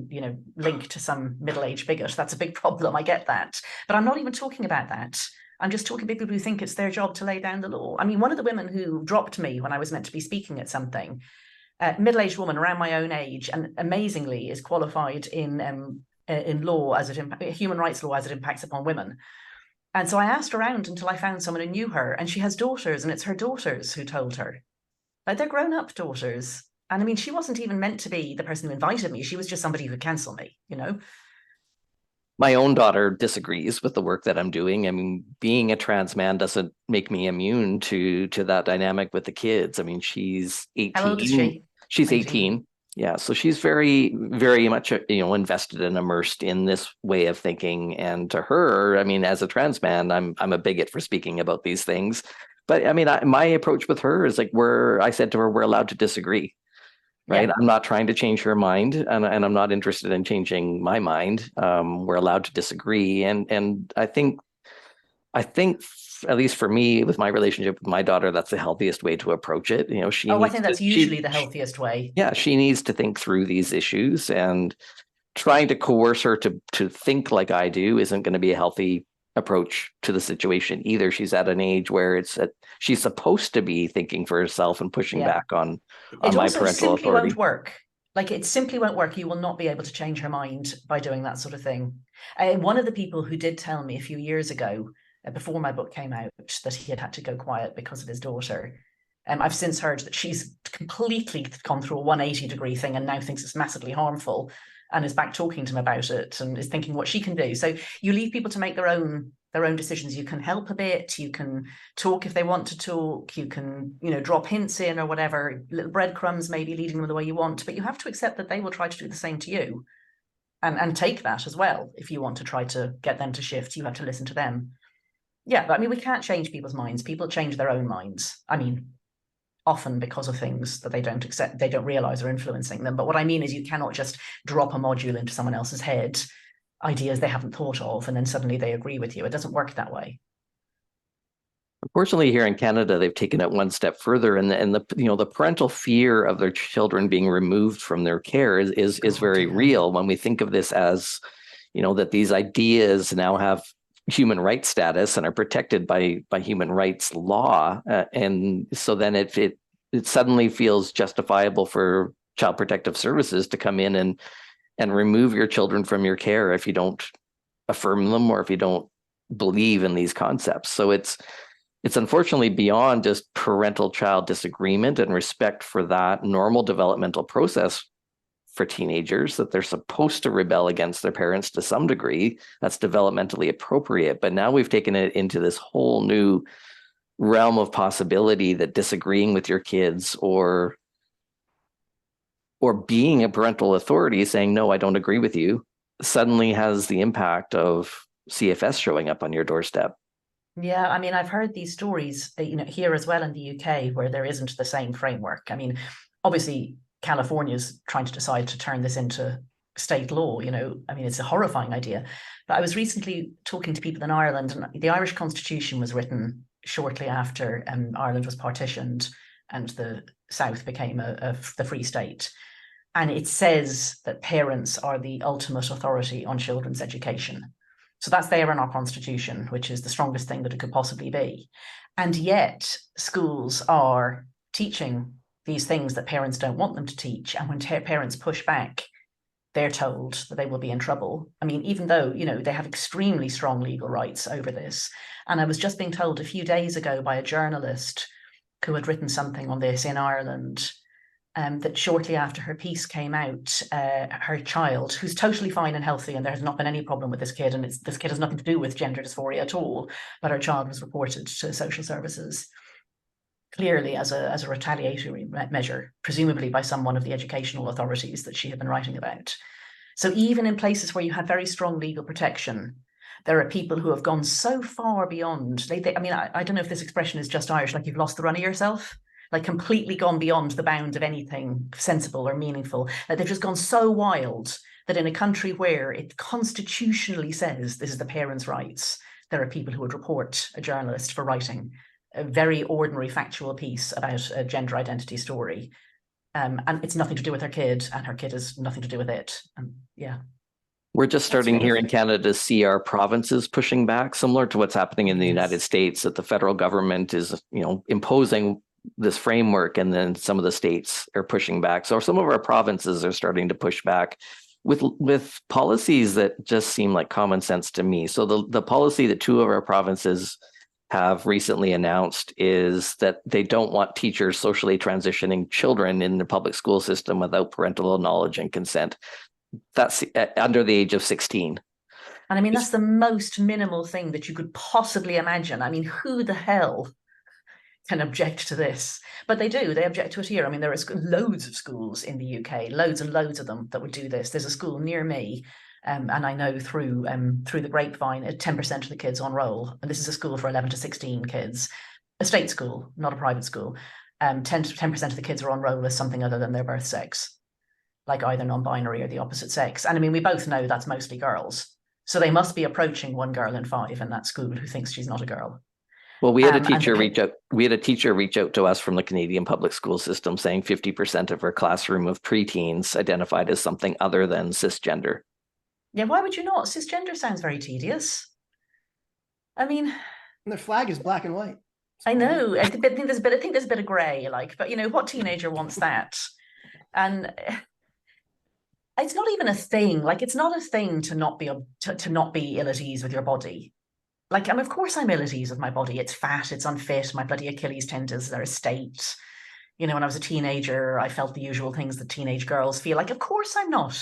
S3: link to some middle-aged bigot, that's a big problem. I get that, but I'm not even talking about that. I'm just talking about people who think it's their job to lay down the law. I mean, one of the women who dropped me when I was meant to be speaking at something, middle-aged woman around my own age, and amazingly is qualified in law human rights law as it impacts upon women. And so I asked around until I found someone who knew her, and she has daughters, and it's her daughters who told her. Like, they're grown-up daughters. And I mean, she wasn't even meant to be the person who invited me. She was just somebody who could cancel me,
S2: My own daughter disagrees with the work that I'm doing. I mean, being a trans man doesn't make me immune to that dynamic with the kids. I mean, she's 18.
S3: How old is she?
S2: She's 18. Yeah, so she's very, very much invested and immersed in this way of thinking. And to her, I mean, as a trans man, I'm a bigot for speaking about these things. But I mean, my approach with her is like I said to her, we're allowed to disagree. Right. Yeah. I'm not trying to change her mind, and I'm not interested in changing my mind. We're allowed to disagree. And I think at least for me, with my relationship with my daughter, that's the healthiest way to approach it.
S3: I think that's usually the healthiest way.
S2: Yeah. She needs to think through these issues, and trying to coerce her to think like I do isn't going to be a healthy approach to the situation either. She's at an age where she's supposed to be thinking for herself and pushing back on my parental authority. It
S3: simply won't work. Like, it simply won't work. You will not be able to change her mind by doing that sort of thing. One of the people who did tell me a few years ago, before my book came out, that he had to go quiet because of his daughter. I've since heard that she's completely gone through a 180-degree thing and now thinks it's massively harmful, and is back talking to him about it and is thinking what she can do. So you leave people to make their own decisions. You can help a bit, you can talk if they want to talk, you can, drop hints in or whatever, little breadcrumbs, maybe leading them the way you want, but you have to accept that they will try to do the same to you, and take that as well. If you want to try to get them to shift, you have to listen to them. Yeah, but I mean, we can't change people's minds. People change their own minds. I mean, often because of things that they don't accept, they don't realize are influencing them. But what I mean is, you cannot just drop a module into someone else's head, ideas they haven't thought of, and then suddenly they agree with you. It doesn't work that way.
S2: Unfortunately, here in Canada, they've taken it one step further, and the parental fear of their children being removed from their care is very real. When we think of this as, that these ideas now have human rights status and are protected by human rights law, and so then it suddenly feels justifiable for Child Protective Services to come in and remove your children from your care if you don't affirm them or if you don't believe in these concepts. So it's it's unfortunately beyond just parental-child disagreement and respect for that normal developmental process for teenagers, that they're supposed to rebel against their parents to some degree. That's developmentally appropriate. But now we've taken it into this whole new realm of possibility that disagreeing with your kids or being a parental authority saying, no, I don't agree with you, suddenly has the impact of CFS showing up on your doorstep.
S3: Yeah, I mean, I've heard these stories, here as well in the UK, where there isn't the same framework. I mean, obviously, California's trying to decide to turn this into state law. I mean, it's a horrifying idea. But I was recently talking to people in Ireland, and the Irish Constitution was written shortly after Ireland was partitioned and the South became the Free State. And it says that parents are the ultimate authority on children's education. So that's there in our constitution, which is the strongest thing that it could possibly be. And yet schools are teaching these things that parents don't want them to teach. And when parents push back, they're told that they will be in trouble. I mean, even though, they have extremely strong legal rights over this. And I was just being told a few days ago by a journalist who had written something on this in Ireland, that shortly after her piece came out, her child, who's totally fine and healthy, and there has not been any problem with this kid, and this kid has nothing to do with gender dysphoria at all, but her child was reported to social services, clearly as a retaliatory measure, presumably by someone of the educational authorities that she had been writing about. So even in places where you have very strong legal protection, there are people who have gone so far beyond. I mean, I don't know if this expression is just Irish, like you've lost the run of yourself, like completely gone beyond the bounds of anything sensible or meaningful. Like they've just gone so wild that in a country where it constitutionally says this is the parents' rights, there are people who would report a journalist for writing a very ordinary factual piece about a gender identity story. And it's nothing to do with her kid, and her kid has nothing to do with it. Yeah.
S2: We're just starting here in Canada to see our provinces pushing back, similar to what's happening in the United States, that the federal government is, imposing this framework, and then some of the states are pushing back. So some of our provinces are starting to push back with policies that just seem like common sense to me. So the policy that two of our provinces have recently announced is that they don't want teachers socially transitioning children in the public school system without parental knowledge and consent. That's under the age of 16.
S3: And I mean, that's the most minimal thing that you could possibly imagine. I mean, who the hell can object to this? But they do. They object to it here. I mean, there are loads of schools in the UK, loads and loads of them that would do this. There's a school near me, and I know through the grapevine, 10% of the kids on roll. And this is a school for 11 to 16 kids, a state school, not a private school. 10% of the kids are on roll as something other than their birth sex, like either non-binary or the opposite sex. And I mean, we both know that's mostly girls. So they must be approaching one girl in 5 in that school who thinks she's not a girl.
S2: Well, we had a teacher reach out. We had a teacher reach out to us from the Canadian public school system saying 50% of her classroom of preteens identified as something other than cisgender.
S3: Yeah, why would you not? Cisgender sounds very tedious. I mean,
S1: and their flag is black and white.
S3: I know. I think there's a bit of grey, but what teenager wants that? And it's not even a thing. Like, it's not a thing to not be ill at ease with your body. Like, of course I'm ill at ease with my body. It's fat, it's unfit, my bloody Achilles tendons are a state. When I was a teenager, I felt the usual things that teenage girls feel. Like, of course I'm not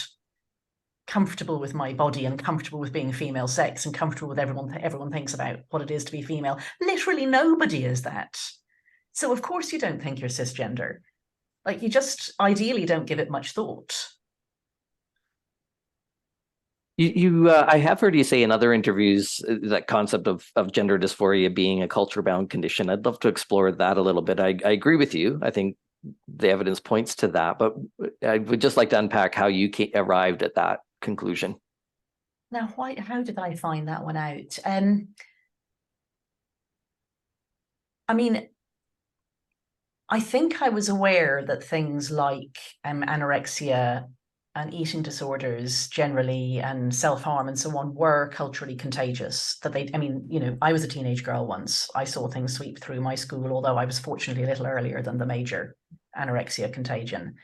S3: comfortable with my body and comfortable with being female sex and comfortable with everyone thinks about what it is to be female. Literally nobody is that. So of course you don't think you're cisgender. Like, you just ideally don't give it much thought.
S2: I have heard you say in other interviews that concept of gender dysphoria being a culture-bound condition. I'd love to explore that a little bit. I agree with you. I think the evidence points to that, but I would just like to unpack how you arrived at that conclusion.
S3: Now, how did I find that one out? I mean, I think I was aware that things like anorexia and eating disorders generally and self-harm and so on were culturally contagious. I was a teenage girl once. I saw things sweep through my school, although I was fortunately a little earlier than the major anorexia contagion.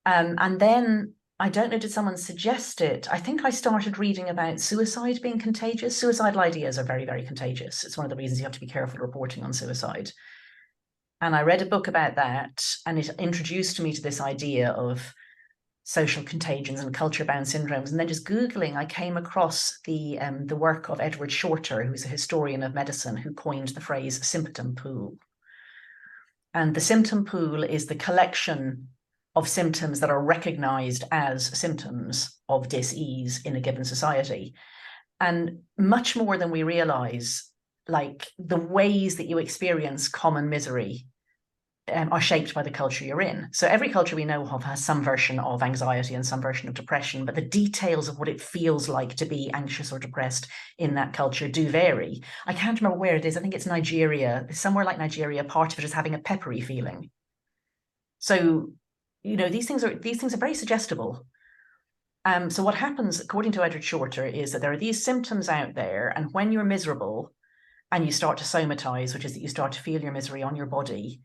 S3: And then I don't know, did someone suggest it? I think I started reading about suicide being contagious. Suicidal ideas are very, very contagious. It's one of the reasons you have to be careful reporting on suicide. And I read a book about that, and it introduced me to this idea of social contagions and culture-bound syndromes. And then just Googling, I came across the work of Edward Shorter, who's a historian of medicine, who coined the phrase symptom pool. And the symptom pool is the collection of symptoms that are recognized as symptoms of dis-ease in a given society. And much more than we realize, like the ways that you experience common misery are shaped by the culture you're in. So every culture we know of has some version of anxiety and some version of depression, but the details of what it feels like to be anxious or depressed in that culture do vary. I can't remember where it is. I think it's Nigeria. Somewhere like Nigeria, part of it is having a peppery feeling. So, you know, these things are very suggestible. So what happens, according to Edward Shorter, is that there are these symptoms out there, and when you're miserable and you start to somatize, which is that you start to feel your misery on your body,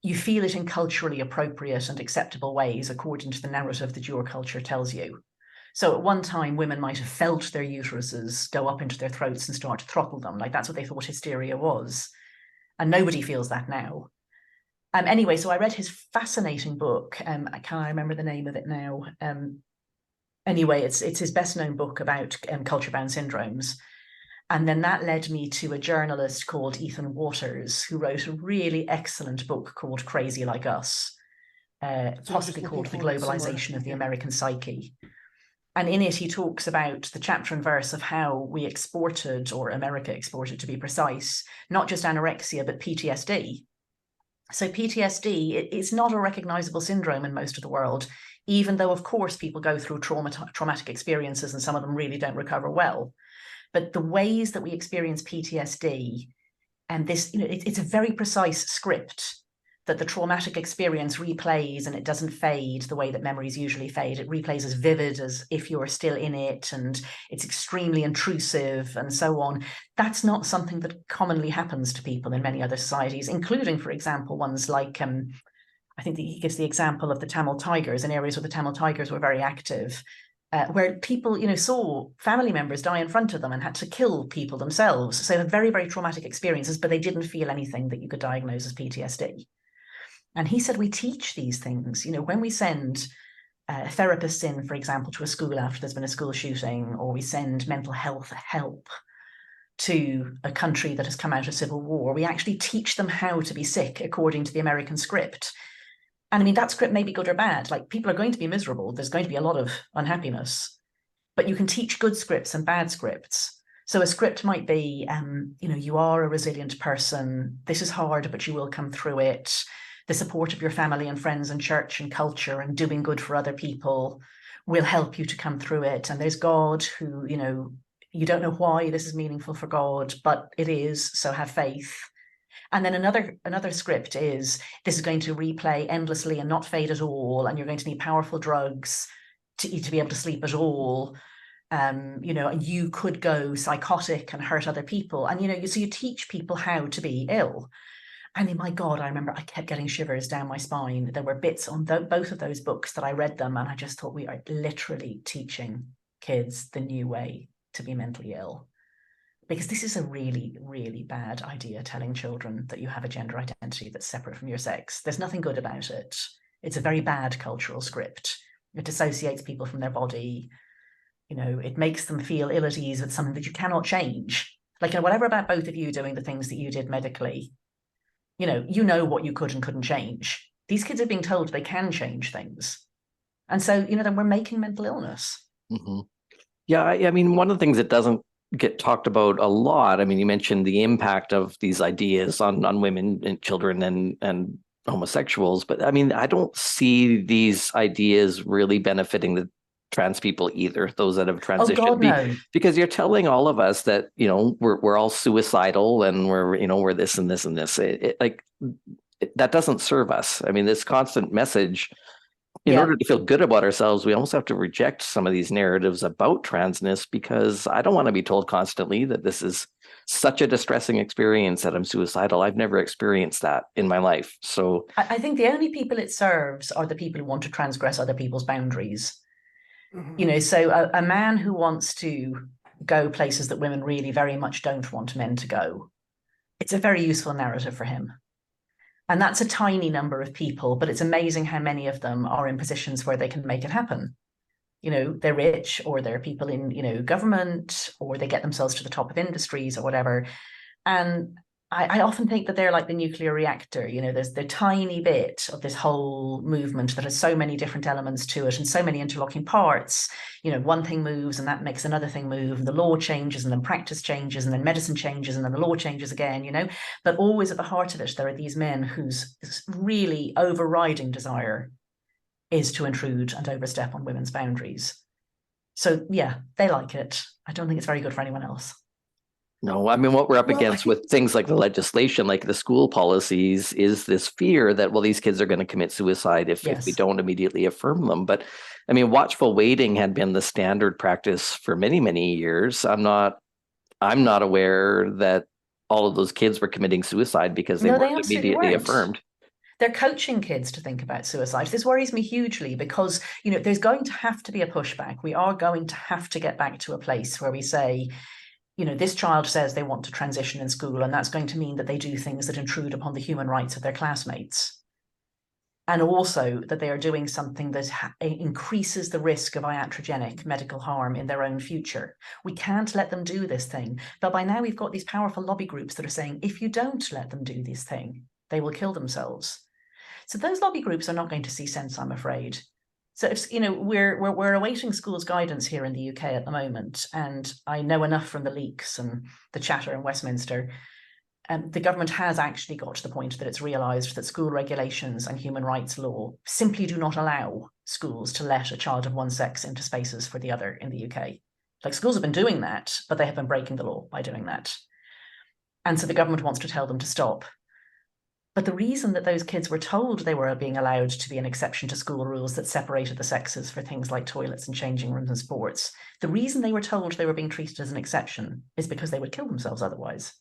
S3: you feel it in culturally appropriate and acceptable ways according to the narrative that your culture tells you. So at one time, women might have felt their uteruses go up into their throats and start to throttle them. Like that's what they thought hysteria was. And nobody feels that now. Anyway, so I read his fascinating book. I can't remember the name of it now. Anyway, it's his best known book about culture-bound syndromes. And then that led me to a journalist called Ethan Waters, who wrote a really excellent book called Crazy Like Us, possibly called The Globalization of the American Psyche. And in it, he talks about the chapter and verse of how we exported, or America exported to be precise, not just anorexia, but PTSD. So PTSD, it's not a recognizable syndrome in most of the world, even though, of course, people go through traumatic experiences and some of them really don't recover well. But the ways that we experience PTSD, and this, you know, it's a very precise script that the traumatic experience replays, and it doesn't fade the way that memories usually fade. It replays as vivid as if you're still in it, and it's extremely intrusive and so on. That's not something that commonly happens to people in many other societies, including, for example, ones like, I think he gives the example of the Tamil Tigers in areas where the Tamil Tigers were very active. Where people, you know, saw family members die in front of them and had to kill people themselves. So they had very, very traumatic experiences, but they didn't feel anything that you could diagnose as PTSD. And he said, we teach these things. You know, when we send therapists in, for example, to a school after there's been a school shooting, or we send mental health help to a country that has come out of civil war, we actually teach them how to be sick according to the American script. And I mean, that script may be good or bad. Like, people are going to be miserable. There's going to be a lot of unhappiness, but you can teach good scripts and bad scripts. So a script might be, you know, you are a resilient person. This is hard, but you will come through it. The support of your family and friends and church and culture and doing good for other people will help you to come through it. And there's God who, you know, you don't know why this is meaningful for God, but it is, so have faith. And then another script is, this is going to replay endlessly and not fade at all, and you're going to need powerful drugs to be able to sleep at all. You know, and you could go psychotic and hurt other people. And, you know, so you teach people how to be ill. I mean, my God, I remember I kept getting shivers down my spine. There were bits on both of those books that I read them, and I just thought, we are literally teaching kids the new way to be mentally ill. Because this is a really, really bad idea, telling children that you have a gender identity that's separate from your sex. There's nothing good about it. It's a very bad cultural script. It dissociates people from their body. You know, it makes them feel ill at ease with something that you cannot change. Like, you know, whatever about both of you doing the things that you did medically, you know what you could and couldn't change. These kids are being told they can change things. And so, you know, then we're making mental illness.
S2: Mm-hmm. Yeah, I mean, one of the things that doesn't get talked about a lot, I mean, you mentioned the impact of these ideas on women and children and homosexuals, but I mean, I don't see these ideas really benefiting the trans people either, those that have transitioned.
S3: Oh God, no.
S2: Because you're telling all of us that, you know, we're all suicidal and we're this and this and this. That doesn't serve us. I mean, this constant message, in order to feel good about ourselves, we almost have to reject some of these narratives about transness, because I don't want to be told constantly that this is such a distressing experience that I'm suicidal. I've never experienced that in my life. So
S3: I think the only people it serves are the people who want to transgress other people's boundaries. So a man who wants to go places that women really very much don't want men to go, it's a very useful narrative for him. And that's a tiny number of people, but it's amazing how many of them are in positions where they can make it happen. They're rich, or they're people in, government, or they get themselves to the top of industries or whatever. And I often think that they're like the nuclear reactor. There's the tiny bit of this whole movement that has so many different elements to it and so many interlocking parts. One thing moves and that makes another thing move, and the law changes and then practice changes and then medicine changes and then the law changes again. But always at the heart of it, there are these men whose really overriding desire is to intrude and overstep on women's boundaries. So yeah, they like it. I don't think it's very good for anyone else.
S2: No, I mean, what we're up against with things like the legislation, like the school policies, is this fear that, well, these kids are going to commit suicide if we don't immediately affirm them. But I mean, watchful waiting had been the standard practice for many, many years. I'm not aware that all of those kids were committing suicide because they weren't immediately affirmed.
S3: They're coaching kids to think about suicide. This worries me hugely because, there's going to have to be a pushback. We are going to have to get back to a place where we say, this child says they want to transition in school, and that's going to mean that they do things that intrude upon the human rights of their classmates. And also that they are doing something that increases the risk of iatrogenic medical harm in their own future. We can't let them do this thing. But by now we've got these powerful lobby groups that are saying, if you don't let them do this thing, they will kill themselves. So those lobby groups are not going to see sense, I'm afraid. So if we're awaiting schools' guidance here in the UK at the moment, and I know enough from the leaks and the chatter in Westminster, the government has actually got to the point that it's realised that school regulations and human rights law simply do not allow schools to let a child of one sex into spaces for the other in the UK. Like, schools have been doing that, but they have been breaking the law by doing that. And so the government wants to tell them to stop. But the reason that those kids were told they were being allowed to be an exception to school rules that separated the sexes for things like toilets and changing rooms and sports, the reason they were told they were being treated as an exception is because they would kill themselves otherwise.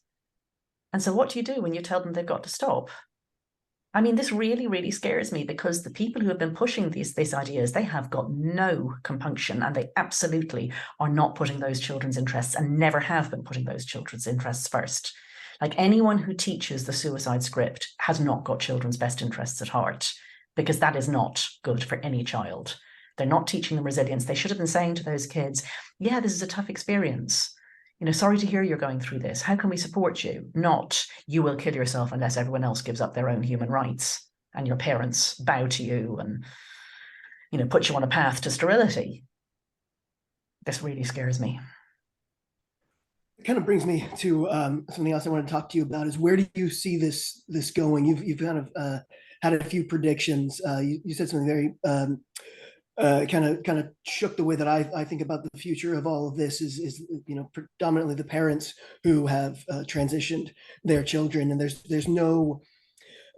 S3: And so what do you do when you tell them they've got to stop? I mean, this really, really scares me, because the people who have been pushing these ideas, they have got no compunction, and they absolutely are not putting those children's interests, and never have been putting those children's interests first. Like, anyone who teaches the suicide script has not got children's best interests at heart, because that is not good for any child. They're not teaching them resilience. They should have been saying to those kids, yeah, this is a tough experience. Sorry to hear you're going through this. How can we support you? Not, you will kill yourself unless everyone else gives up their own human rights and your parents bow to you and, put you on a path to sterility. This really scares me.
S1: It kind of brings me to something else I want to talk to you about, is where do you see this going? You've kind of had a few predictions. You said something very kind of shook the way that I think about the future of all of this is predominantly the parents who have transitioned their children, and there's no,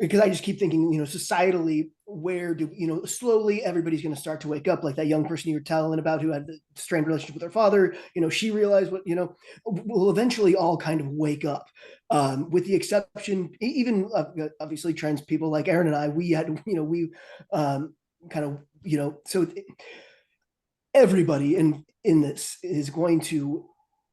S1: because I just keep thinking, societally, where do, slowly everybody's going to start to wake up, like that young person you were telling about who had the strained relationship with her father. She realized what, we'll eventually all kind of wake up, with the exception, even obviously trans people like Aaron and I, we had, kind of, so everybody in this is going to,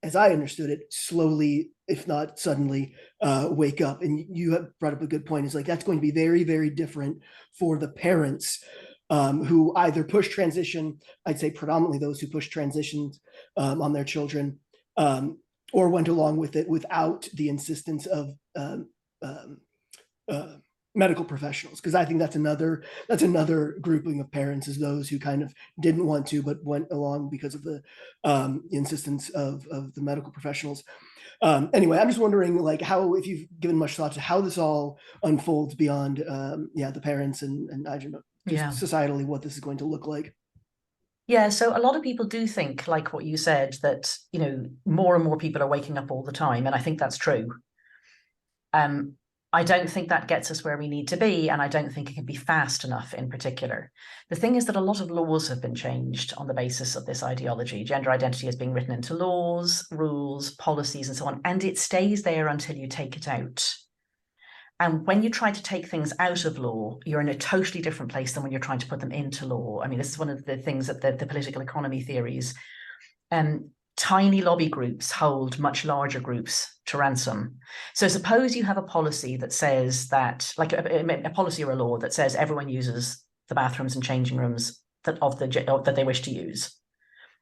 S1: as I understood it, slowly, if not suddenly, wake up. And you have brought up a good point. It's like, that's going to be very, very different for the parents who either push transition, I'd say predominantly those who push transitions on their children, or went along with it without the insistence of medical professionals, because I think that's another grouping of parents, is those who kind of didn't want to but went along because of the insistence of the medical professionals. Anyway, I'm just wondering, like, how, if you've given much thought to how this all unfolds beyond the parents and I don't know, just societally, what this is going to look like.
S3: Yeah, so a lot of people do think, like what you said, that more and more people are waking up all the time, and I think that's true. I don't think that gets us where we need to be, and I don't think it can be fast enough in particular. The thing is that a lot of laws have been changed on the basis of this ideology. Gender identity is being written into laws, rules, policies, and so on, and it stays there until you take it out. And when you try to take things out of law, you're in a totally different place than when you're trying to put them into law. I mean, this is one of the things that the political economy theories, tiny lobby groups hold much larger groups to ransom. So suppose you have a policy that says that, like a policy or a law that says everyone uses the bathrooms and changing rooms that they wish to use.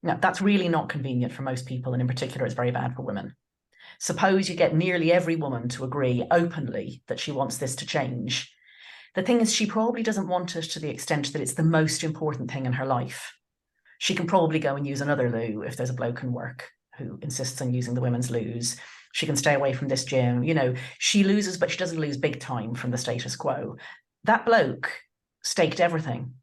S3: Now, that's really not convenient for most people, and in particular, it's very bad for women. Suppose you get nearly every woman to agree openly that she wants this to change. The thing is, she probably doesn't want it to the extent that it's the most important thing in her life. She can probably go and use another loo if there's a bloke in work who insists on using the women's loos. She can stay away from this gym. You know, she loses, but she doesn't lose big time from the status quo. That bloke staked everything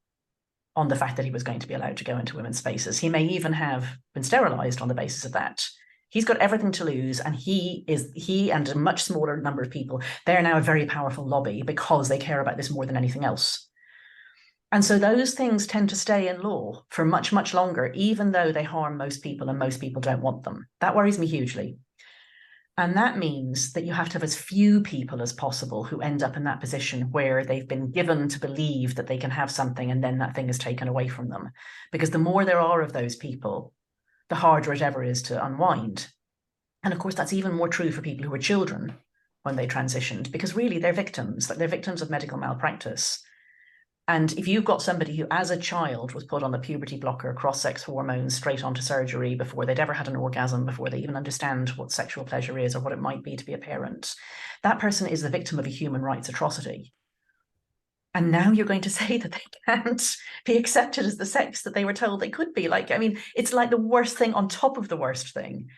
S3: on the fact that he was going to be allowed to go into women's spaces. He may even have been sterilized on the basis of that. He's got everything to lose, and he and a much smaller number of people, they're now a very powerful lobby because they care about this more than anything else. And so those things tend to stay in law for much, much longer, even though they harm most people and most people don't want them. That worries me hugely. And that means that you have to have as few people as possible who end up in that position where they've been given to believe that they can have something and then that thing is taken away from them. Because the more there are of those people, the harder it ever is to unwind. And of course, that's even more true for people who were children when they transitioned, because really they're victims, like they're victims of medical malpractice. And if you've got somebody who as a child was put on the puberty blocker, cross-sex hormones, straight onto surgery before they'd ever had an orgasm, before they even understand what sexual pleasure is or what it might be to be a parent, that person is the victim of a human rights atrocity. And now you're going to say that they can't be accepted as the sex that they were told they could be. Like, I mean, it's like the worst thing on top of the worst thing.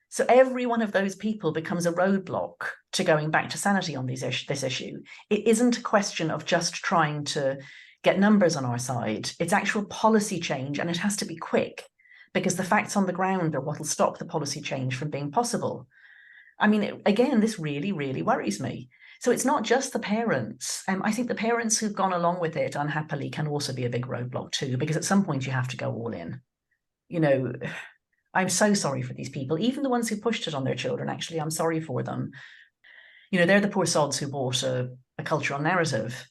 S3: So every one of those people becomes a roadblock to going back to sanity on this issue. It isn't a question of just trying to get numbers on our side. It's actual policy change, and it has to be quick, because the facts on the ground are what will stop the policy change from being possible. I mean, again, this really, really worries me. So it's not just the parents. I think the parents who've gone along with it unhappily can also be a big roadblock too, because at some point you have to go all in. You know, I'm so sorry for these people, even the ones who pushed it on their children. Actually, I'm sorry for them. You know, they're the poor sods who bought a cultural narrative.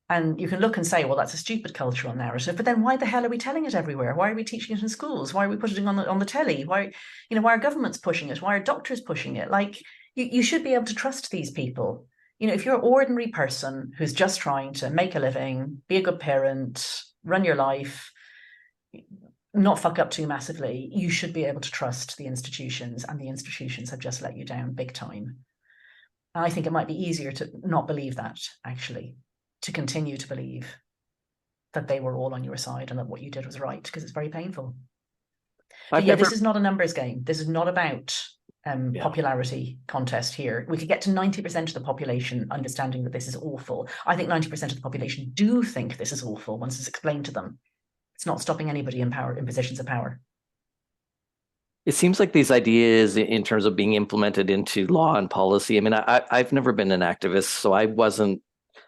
S3: And you can look and say, well, that's a stupid cultural narrative, but then why the hell are we telling it everywhere? Why are we teaching it in schools? Why are we putting it on the telly? Why are governments pushing it? Why are doctors pushing it? Like, you should be able to trust these people. You know, if you're an ordinary person who's just trying to make a living, be a good parent, run your life, not fuck up too massively, you should be able to trust the institutions, and the institutions have just let you down big time. And I think it might be easier to not believe that, actually, to continue to believe that they were all on your side and that what you did was right, because it's very painful. This is not a numbers game. This is not about popularity contest here. We could get to 90% of the population understanding that this is awful. I think 90% of the population do think this is awful once it's explained to them. It's not stopping anybody in positions of power.
S2: It seems like these ideas in terms of being implemented into law and policy, I mean, I've never been an activist, so I wasn't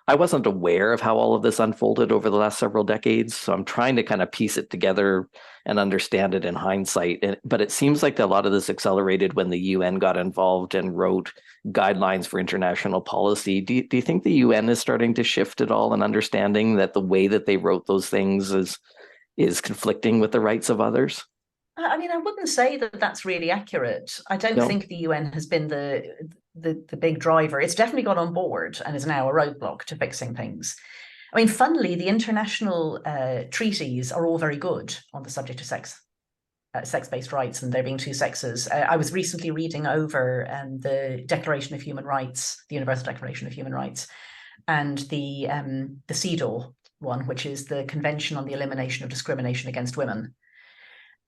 S2: aware of how all of this unfolded over the last several decades. So I'm trying to kind of piece it together and understand it in hindsight. But it seems like a lot of this accelerated when the UN got involved and wrote guidelines for international policy. Do you think the UN is starting to shift at all in understanding that the way that they wrote those things is conflicting with the rights of others?
S3: I mean, I wouldn't say that that's really accurate. I don't think the UN has been the big driver. It's definitely got on board and is now a roadblock to fixing things. I mean, funnily, the international treaties are all very good on the subject of sex-based rights, and there being two sexes. I was recently reading over the Declaration of Human Rights, the Universal Declaration of Human Rights, and the CEDAW one, which is the Convention on the Elimination of Discrimination Against Women.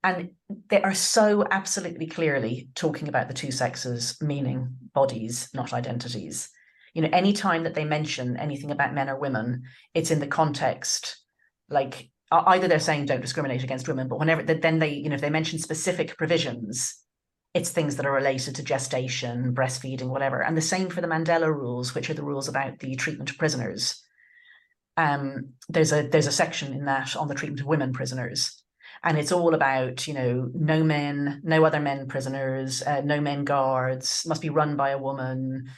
S3: And they are so absolutely clearly talking about the two sexes, meaning bodies, not identities. You know, any time that they mention anything about men or women, it's in the context, like either they're saying don't discriminate against women, but whenever then they, you know, if they mention specific provisions, it's things that are related to gestation, breastfeeding, whatever. And the same for the Mandela rules, which are the rules about the treatment of prisoners. There's a section in that on the treatment of women prisoners. And it's all about, you know, no other men prisoners, no men guards, must be run by a woman,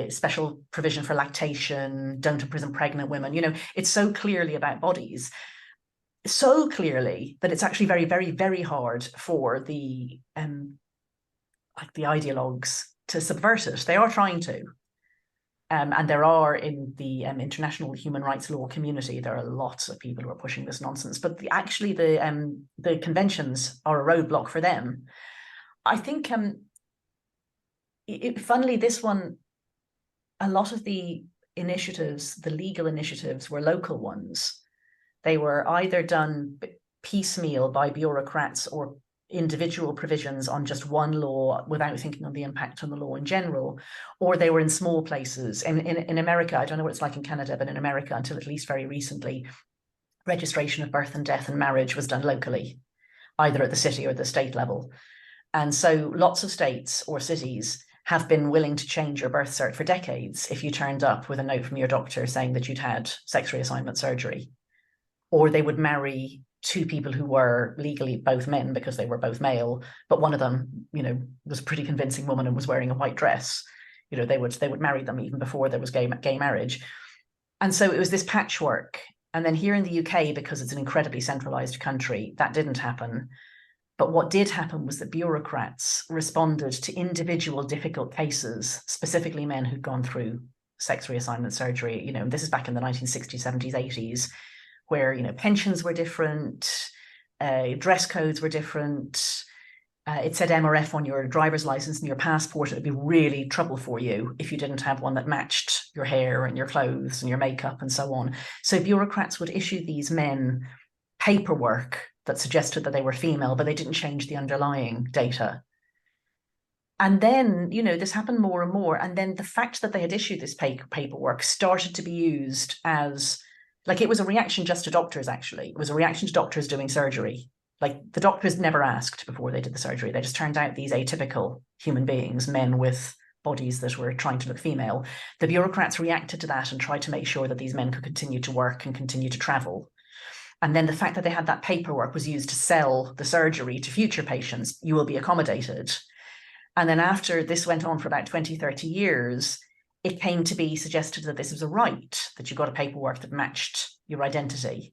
S3: special provision for lactation, don't imprison pregnant women. You know, it's so clearly about bodies, so clearly that it's actually very, very, very hard for the ideologues to subvert it. They are trying to. And there are, in the international human rights law community, there are lots of people who are pushing this nonsense. But the conventions are a roadblock for them. I think, funnily, this one, a lot of the initiatives, the legal initiatives, were local ones. They were either done piecemeal by bureaucrats or individual provisions on just one law without thinking on the impact on the law in general, or they were in small places. In America, I don't know what it's like in Canada, but in America, until at least very recently, registration of birth and death and marriage was done locally, either at the city or the state level. And so lots of states or cities have been willing to change your birth cert for decades if you turned up with a note from your doctor saying that you'd had sex reassignment surgery. Or they would marry two people who were legally both men because they were both male, but one of them, you know, was a pretty convincing woman and was wearing a white dress. You know, they would marry them even before there was gay marriage. And so it was this patchwork. And then here in the UK, because it's an incredibly centralized country, that didn't happen. But what did happen was that bureaucrats responded to individual difficult cases, specifically men who'd gone through sex reassignment surgery. You know, this is back in the 1960s, 70s, 80s, where, you know, pensions were different, dress codes were different. It said MRF on your driver's license and your passport. It would be really trouble for you if you didn't have one that matched your hair and your clothes and your makeup and so on. So bureaucrats would issue these men paperwork that suggested that they were female, but they didn't change the underlying data. And then, you know, this happened more and more. And then the fact that they had issued this paperwork started to be used as, like, it was a reaction just to doctors, actually. It was a reaction to doctors doing surgery. Like, the doctors never asked before they did the surgery. They just turned out these atypical human beings, men with bodies that were trying to look female. The bureaucrats reacted to that and tried to make sure that these men could continue to work and continue to travel. And then the fact that they had that paperwork was used to sell the surgery to future patients. You will be accommodated. And then after this went on for about 20, 30 years, it came to be suggested that this was a right, that you got a paperwork that matched your identity.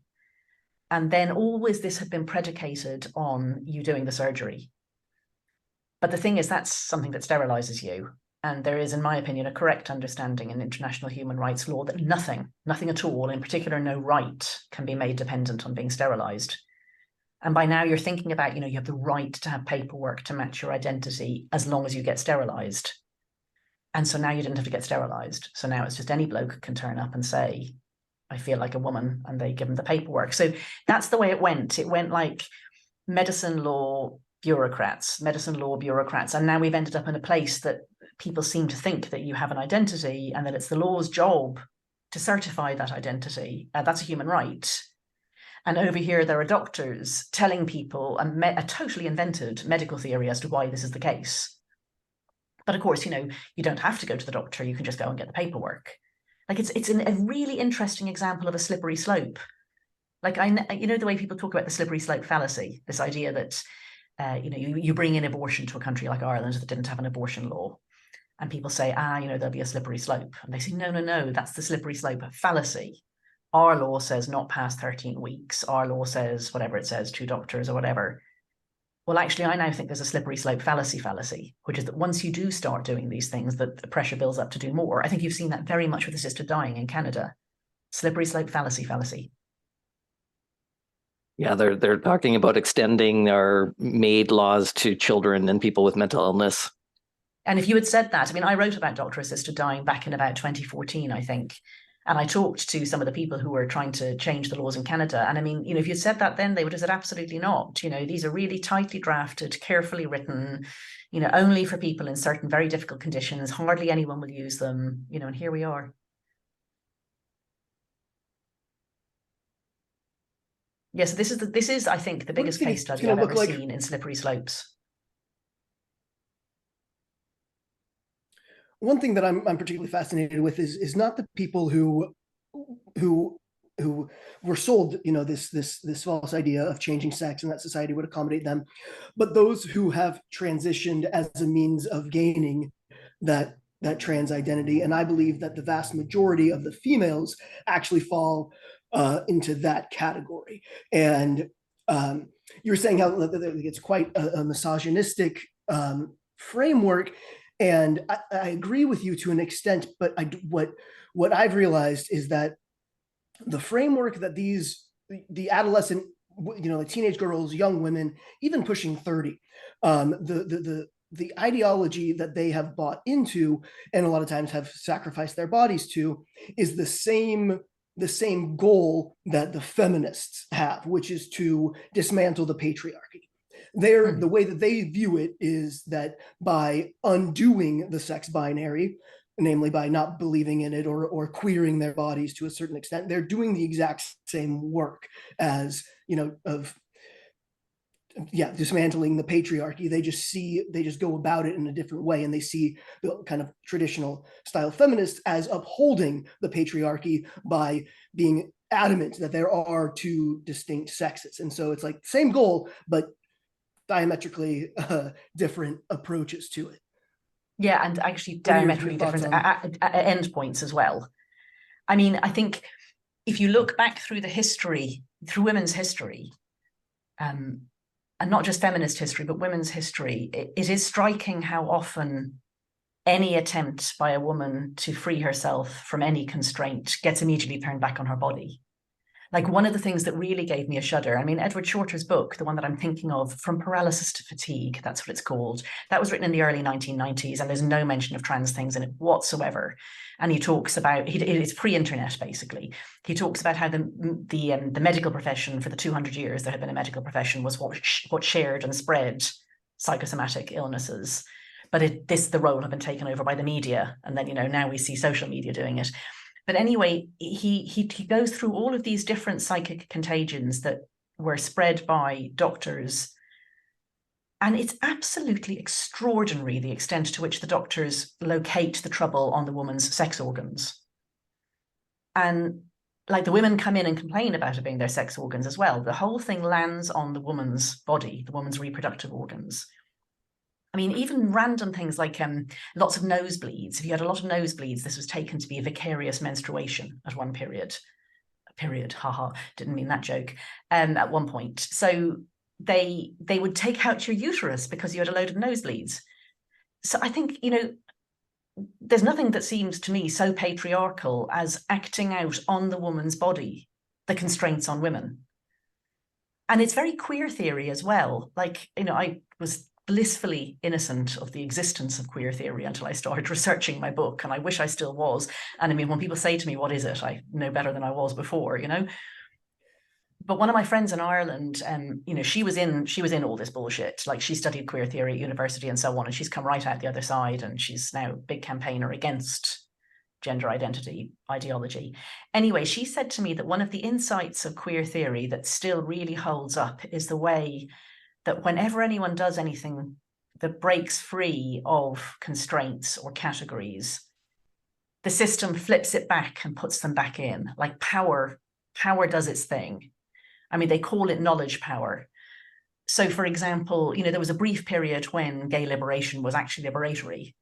S3: And then always this had been predicated on you doing the surgery. But the thing is, that's something that sterilizes you. And there is, in my opinion, a correct understanding in international human rights law that nothing at all, in particular no right, can be made dependent on being sterilized. And by now you're thinking about, you know, you have the right to have paperwork to match your identity as long as you get sterilized. And so now you didn't have to get sterilized. So now it's just any bloke can turn up and say, I feel like a woman, and they give them the paperwork. So that's the way it went. It went like medicine law bureaucrats. And now we've ended up in a place that people seem to think that you have an identity and that it's the law's job to certify that identity. That's a human right. And over here, there are doctors telling people a totally invented medical theory as to why this is the case. But of course, you know, you don't have to go to the doctor. You can just go and get the paperwork. Like, it's a really interesting example of a slippery slope. Like, you know, the way people talk about the slippery slope fallacy, this idea that, you know, you bring in abortion to a country like Ireland that didn't have an abortion law. And people say, you know, there'll be a slippery slope. And they say, no, that's the slippery slope fallacy. Our law says not past 13 weeks. Our law says whatever it says, 2 doctors or whatever. Well, actually, I now think there's a slippery slope fallacy, which is that once you do start doing these things, that the pressure builds up to do more. I think you've seen that very much with assisted dying in Canada. Slippery slope fallacy.
S2: Yeah, they're talking about extending our MAID laws to children and people with mental illness.
S3: And if you had said that, I mean, I wrote about doctor-assisted dying back in about 2014, I think. And I talked to some of the people who were trying to change the laws in Canada. And I mean, you know, if you'd said that then, they would have said absolutely not. You know, these are really tightly drafted, carefully written, you know, only for people in certain very difficult conditions. Hardly anyone will use them, you know, and here we are. Yes, yeah, so this is, I think, the biggest case study I've ever seen in slippery slopes.
S1: One thing that I'm particularly fascinated with is not the people who were sold, you know, this false idea of changing sex and that society would accommodate them, but those who have transitioned as a means of gaining that trans identity. And I believe that the vast majority of the females actually fall into that category. And you were saying how it's quite a misogynistic framework. And I agree with you to an extent, but what I've realized is that the framework that the adolescent, the teenage girls, young women, even pushing 30, the ideology that they have bought into and a lot of times have sacrificed their bodies to is the same goal that the feminists have, which is to dismantle the patriarchy. The way that they view it is that by undoing the sex binary, namely by not believing in it or queering their bodies to a certain extent, they're doing the exact same work as, dismantling the patriarchy. They just go about it in a different way, and they see the kind of traditional style feminists as upholding the patriarchy by being adamant that there are two distinct sexes. And so it's like same goal, but diametrically different approaches to it.
S3: Yeah, and actually diametrically different endpoints as well. I mean, I think if you look back through women's history, and not just feminist history, but women's history, it is striking how often any attempt by a woman to free herself from any constraint gets immediately turned back on her body. Like, one of the things that really gave me a shudder, I mean, Edward Shorter's book, the one that I'm thinking of, From Paralysis to Fatigue, that's what it's called. That was written in the early 1990s, and there's no mention of trans things in it whatsoever. And he talks about, it's pre-internet, basically. He talks about how the medical profession, for the 200 years there had been a medical profession, was what shared and spread psychosomatic illnesses. But the role had been taken over by the media. And then, now we see social media doing it. But anyway, he goes through all of these different psychic contagions that were spread by doctors. And it's absolutely extraordinary the extent to which the doctors locate the trouble on the woman's sex organs. And like, the women come in and complain about it being their sex organs as well. The whole thing lands on the woman's body, the woman's reproductive organs. I mean, even random things like lots of nosebleeds. If you had a lot of nosebleeds, this was taken to be a vicarious menstruation at one period. Haha, didn't mean that joke. At one point. So they would take out your uterus because you had a load of nosebleeds. So I think, there's nothing that seems to me so patriarchal as acting out on the woman's body the constraints on women. And it's very queer theory as well. Like, I was blissfully innocent of the existence of queer theory until I started researching my book, and I wish I still was. And I mean, when people say to me, what is it? I know better than I was before, But one of my friends in Ireland, she was in all this bullshit. Like, she studied queer theory at university and so on, and she's come right out the other side, and she's now a big campaigner against gender identity ideology. Anyway, she said to me that one of the insights of queer theory that still really holds up is the way that whenever anyone does anything that breaks free of constraints or categories, the system flips it back and puts them back in. Like, power does its thing. I mean, they call it knowledge power. So, for example, there was a brief period when gay liberation was actually liberatory,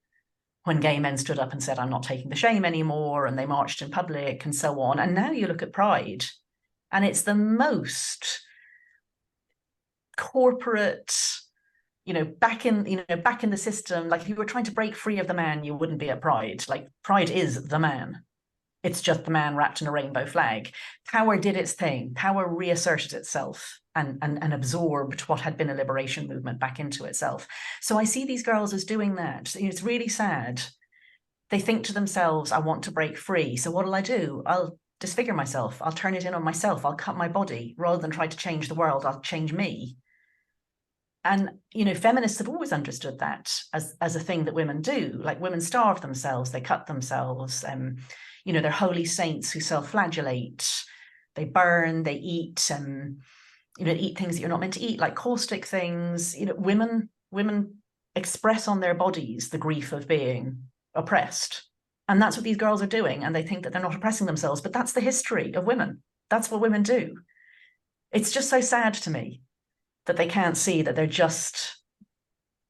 S3: when gay men stood up and said, I'm not taking the shame anymore, and they marched in public and so on. And now you look at Pride, and it's the most corporate, back in the system. Like, if you were trying to break free of the man, you wouldn't be at Pride. Like, Pride is the man. It's just the man wrapped in a rainbow flag. Power did its thing. Power reasserted itself and absorbed what had been a liberation movement back into itself. So I see these girls as doing that. It's really sad. They think to themselves, I want to break free. So what'll I do? I'll disfigure myself. I'll turn it in on myself. I'll cut my body. Rather than try to change the world, I'll change me. And, feminists have always understood that as a thing that women do. Like, women starve themselves, they cut themselves. They're holy saints who self-flagellate. They burn, they eat, eat things that you're not meant to eat, like caustic things. Women express on their bodies the grief of being oppressed. And that's what these girls are doing. And they think that they're not oppressing themselves, but that's the history of women. That's what women do. It's just so sad to me that they can't see that they're just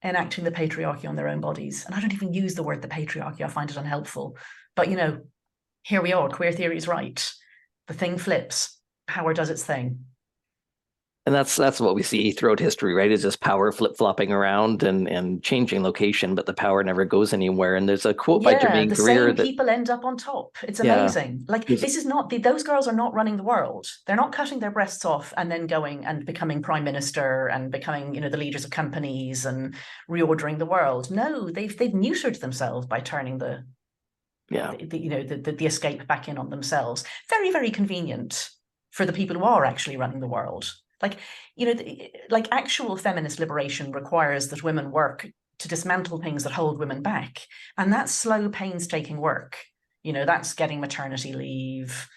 S3: enacting the patriarchy on their own bodies. And I don't even use the word the patriarchy. I find it unhelpful. But, here we are. Queer theory is right. The thing flips. Power does its thing.
S2: And that's what we see throughout history, right? Is this power flip-flopping around and changing location, but the power never goes anywhere. And there's a quote by Jermaine
S3: the
S2: Greer
S3: same people end up on top. It's amazing. This is not, those girls are not running the world. They're not cutting their breasts off and then going and becoming prime minister and becoming, the leaders of companies and reordering the world. No, they've neutered themselves by turning the escape back in on themselves. Very, very convenient for the people who are actually running the world. Actual feminist liberation requires that women work to dismantle things that hold women back. And that's slow, painstaking work. That's getting maternity leave,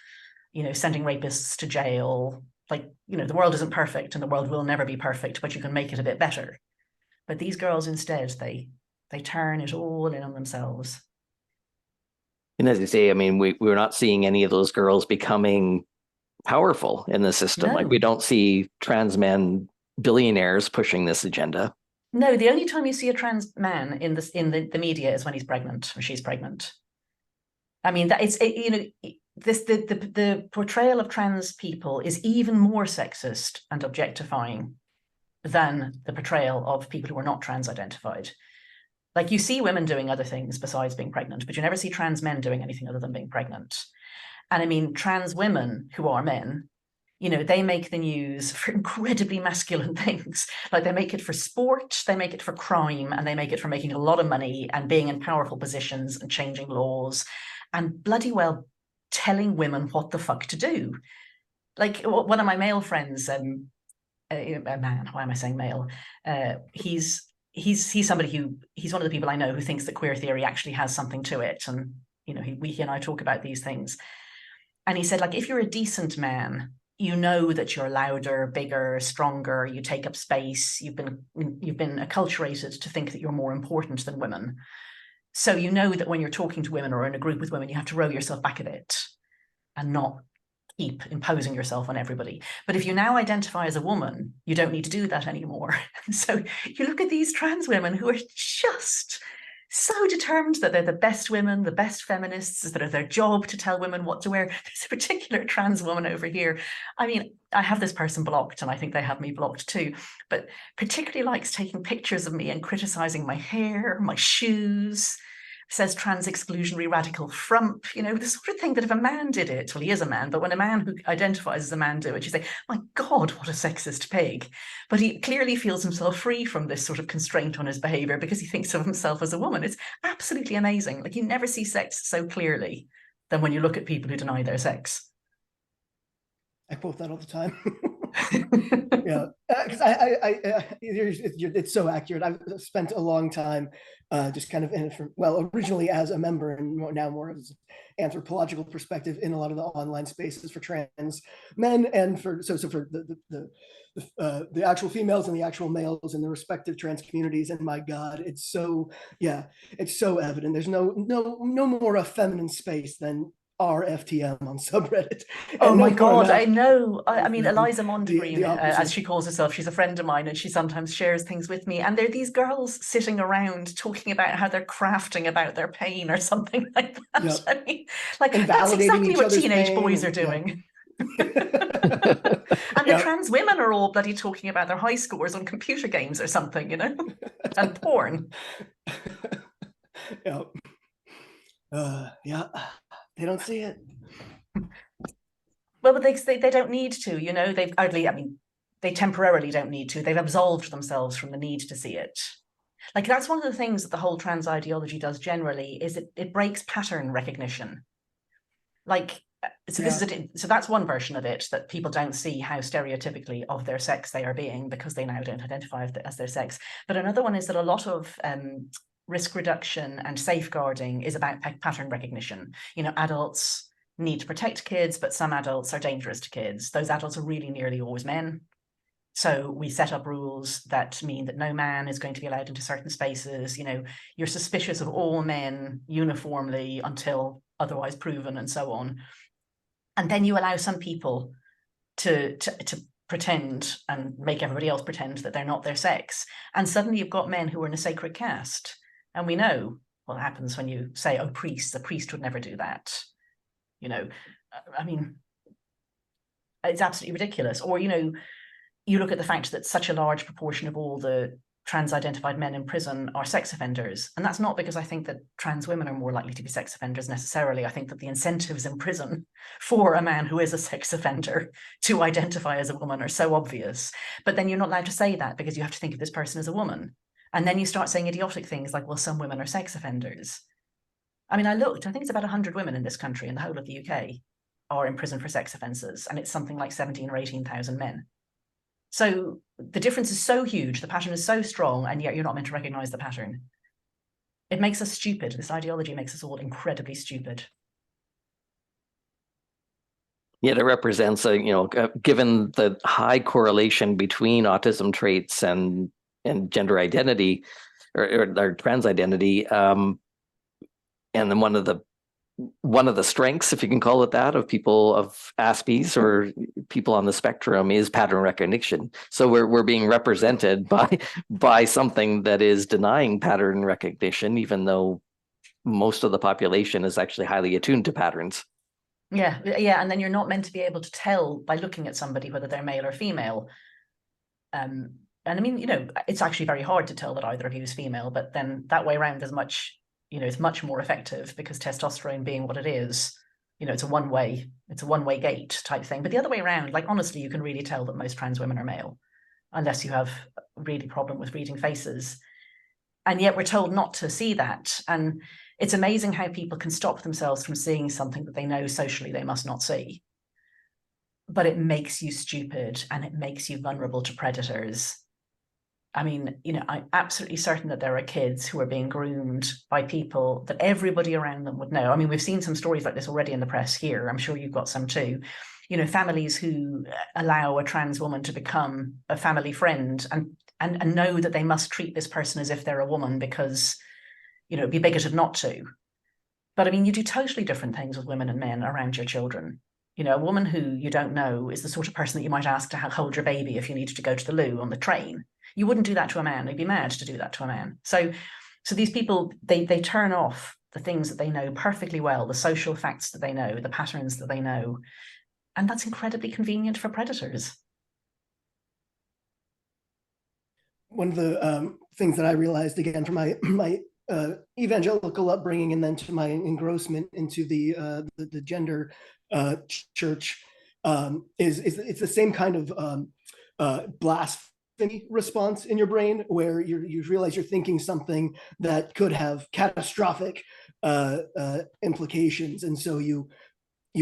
S3: sending rapists to jail. The world isn't perfect and the world will never be perfect, but you can make it a bit better. But these girls instead, they turn it all in on themselves.
S2: And as you say, we're not seeing any of those girls becoming powerful in the system.
S3: No.
S2: We don't see trans men billionaires pushing this agenda.
S3: No, the only time you see a trans man in the media is when he's pregnant or she's pregnant. The portrayal of trans people is even more sexist and objectifying than the portrayal of people who are not trans identified. You see women doing other things besides being pregnant, but you never see trans men doing anything other than being pregnant. And trans women who are men, they make the news for incredibly masculine things. They make it for sport, they make it for crime, and they make it for making a lot of money and being in powerful positions and changing laws and bloody well telling women what the fuck to do. One of my male friends, a man, why am I saying male? He's somebody he's one of the people I know who thinks that queer theory actually has something to it. And, he and I talk about these things. And he said, if you're a decent man, you know that you're louder, bigger, stronger, you take up space, you've been acculturated to think that you're more important than women. So you know that when you're talking to women or in a group with women, you have to row yourself back a bit and not keep imposing yourself on everybody. But if you now identify as a woman, you don't need to do that anymore. So you look at these trans women who are just so determined that they're the best women, the best feminists, that it's their job to tell women what to wear. There's a particular trans woman over here. I have this person blocked and I think they have me blocked too, but particularly likes taking pictures of me and criticizing my hair, my shoes, says trans exclusionary radical frump, the sort of thing that if a man did it, well, he is a man, but when a man who identifies as a man do it, you say, my God, what a sexist pig. But he clearly feels himself free from this sort of constraint on his behavior because he thinks of himself as a woman. It's absolutely amazing. You never see sex so clearly than when you look at people who deny their sex.
S1: I quote that all the time. Yeah, because it's so accurate. I've spent a long time just kind of in it originally as a member and now more as an anthropological perspective in a lot of the online spaces for trans men and for the actual females and the actual males in the respective trans communities. And my God, it's so evident. There's no more a feminine space than RFTM on subreddit.
S3: Oh my God, I know. Eliza Mondegreen, as she calls herself, she's a friend of mine and she sometimes shares things with me. And there are these girls sitting around talking about how they're crafting about their pain or something like that. Yep. That's exactly what teenage boys are doing. Yeah. And the trans women are all bloody talking about their high scores on computer games or something, and porn.
S1: Yeah. They don't see it.
S3: Well, but they don't need to, they've they temporarily don't need to. They've absolved themselves from the need to see it. That's one of the things that the whole trans ideology does generally is it breaks pattern recognition. So that's one version of it, that people don't see how stereotypically of their sex they are being because they now don't identify as their sex. But another one is that a lot of risk reduction and safeguarding is about pattern recognition. Adults need to protect kids, but some adults are dangerous to kids. Those adults are really nearly always men. So we set up rules that mean that no man is going to be allowed into certain spaces. You're suspicious of all men uniformly until otherwise proven and so on. And then you allow some people to pretend and make everybody else pretend that they're not their sex. And suddenly you've got men who are in a sacred caste. And we know what happens when you say, oh, priests, a priest would never do that. You know, I mean, it's absolutely ridiculous. Or, you know, you look at the fact that such a large proportion of all the trans-identified men in prison are sex offenders. And that's not because I think that trans women are more likely to be sex offenders necessarily. I think that the incentives in prison for a man who is a sex offender to identify as a woman are so obvious. But then you're not allowed to say that because you have to think of this person as a woman. And then you start saying idiotic things like, well, some women are sex offenders. I mean, I think it's about 100 women in this country, in the whole of the UK, are in prison for sex offences. And it's something like 17 or 18,000 men. So the difference is so huge, the pattern is so strong, and yet you're not meant to recognise the pattern. It makes us stupid. This ideology makes us all incredibly stupid.
S2: Yet it represents given the high correlation between autism traits and gender identity or trans identity, and then one of the strengths, if you can call it that, of people of Aspies or people on the spectrum is pattern recognition. So we're being represented by something that is denying pattern recognition, even though most of the population is actually highly attuned to patterns.
S3: Yeah, and then you're not meant to be able to tell by looking at somebody whether they're male or female. And I mean, you know, it's actually very hard to tell that either of you is female, but then that way around is much, you know, it's much more effective because testosterone being what it is, you know, it's a one-way gate type thing. But the other way around, like, honestly, you can really tell that most trans women are male, unless you have a really problem with reading faces. And yet we're told not to see that. And it's amazing how people can stop themselves from seeing something that they know socially they must not see. But it makes you stupid and it makes you vulnerable to predators. I mean, you know, I'm absolutely certain that there are kids who are being groomed by people that everybody around them would know. I mean, we've seen some stories like this already in the press here. I'm sure you've got some too. You know, families who allow a trans woman to become a family friend and know that they must treat this person as if they're a woman because, you know, it'd be bigoted not to. But I mean, you do totally different things with women and men around your children. You know, a woman who you don't know is the sort of person that you might ask to hold your baby if you needed to go to the loo on the train. You wouldn't do that to a man. They'd be mad to do that to a man. So these people, they turn off the things that they know perfectly well, the social facts that they know, the patterns that they know. And that's incredibly convenient for predators.
S1: One of the things that I realized, again, from my evangelical upbringing and then to my engrossment into the gender church, is it's the same kind of blasphemy response in your brain where you realize you're thinking something that could have catastrophic implications, and so you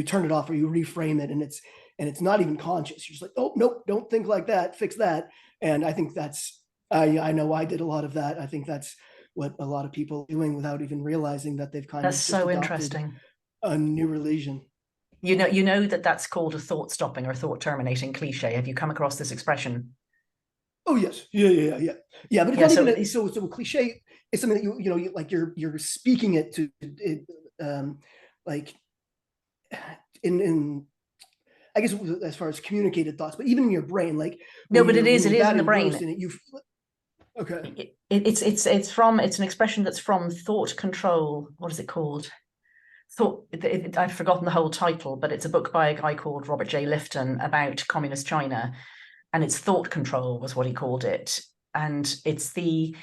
S1: turn it off or you reframe it, and it's not even conscious. You're just like, oh nope, don't think like that, fix that. And I think that's I know I did a lot of that. I think that's what a lot of people are doing without even realizing that they've kind of
S3: That's so interesting.
S1: A new religion.
S3: You know that's called a thought stopping or thought terminating cliche. Have you come across this expression?
S1: Oh yes, yeah. But it's not even so a cliche. It's something that you're speaking it to like in I guess as far as communicated thoughts, but even in your brain, like
S3: no, but it is in the brain.
S1: Okay.
S3: It's an expression that's from thought control. What is it called? I've forgotten the whole title, but it's a book by a guy called Robert J. Lifton about communist China, and it's thought control was what he called it. And it's he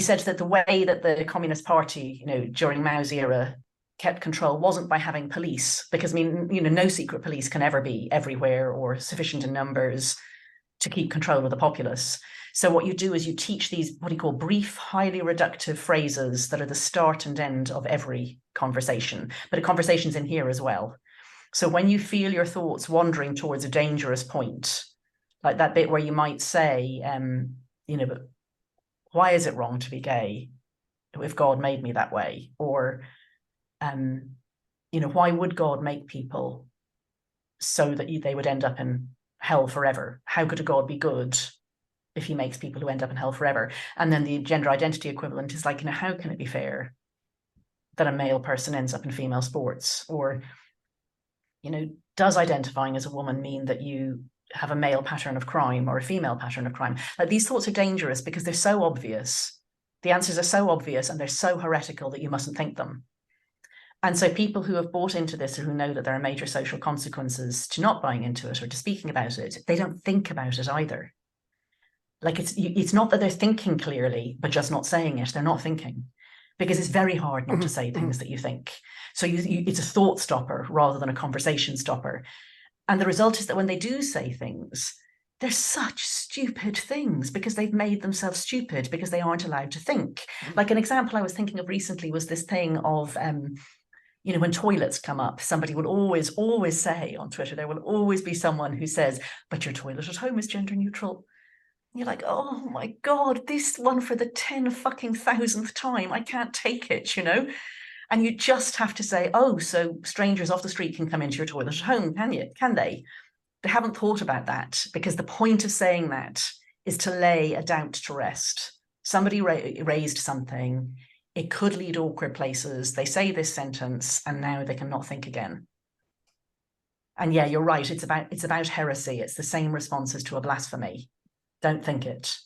S3: said that the way that the Communist Party, you know, during Mao's era kept control wasn't by having police, because I mean, you know, no secret police can ever be everywhere or sufficient in numbers to keep control of the populace. So what you do is you teach these, what he called brief, highly reductive phrases that are the start and end of every conversation, but a conversation's in here as well. So when you feel your thoughts wandering towards a dangerous point, like that bit where you might say, you know, but why is it wrong to be gay if God made me that way? Or, you know, why would God make people so that they would end up in hell forever? How could a God be good if he makes people who end up in hell forever? And then the gender identity equivalent is like, you know, how can it be fair that a male person ends up in female sports? Or, you know, does identifying as a woman mean that you have a male pattern of crime or a female pattern of crime. Like, these thoughts are dangerous because they're so obvious. The answers are so obvious and they're so heretical that you mustn't think them. And so people who have bought into this, or who know that there are major social consequences to not buying into it or to speaking about it, they don't think about it either. Like, it's not that they're thinking clearly, but just not saying it. They're not thinking, because it's very hard not to say things that you think. So it's a thought stopper rather than a conversation stopper. And the result is that when they do say things, they're such stupid things because they've made themselves stupid because they aren't allowed to think. Like, an example I was thinking of recently was this thing of, when toilets come up, somebody will always say on Twitter, there will always be someone who says, but your toilet at home is gender neutral. And you're like, oh my God, this one for the 10,000th time, I can't take it, And you just have to say, oh, so strangers off the street can come into your toilet at home, can they? They haven't thought about that, because the point of saying that is to lay a doubt to rest. Somebody raised something, it could lead awkward places. They say this sentence and now they cannot think again. And yeah, you're right. It's about heresy. It's the same response as to a blasphemy. Don't think it.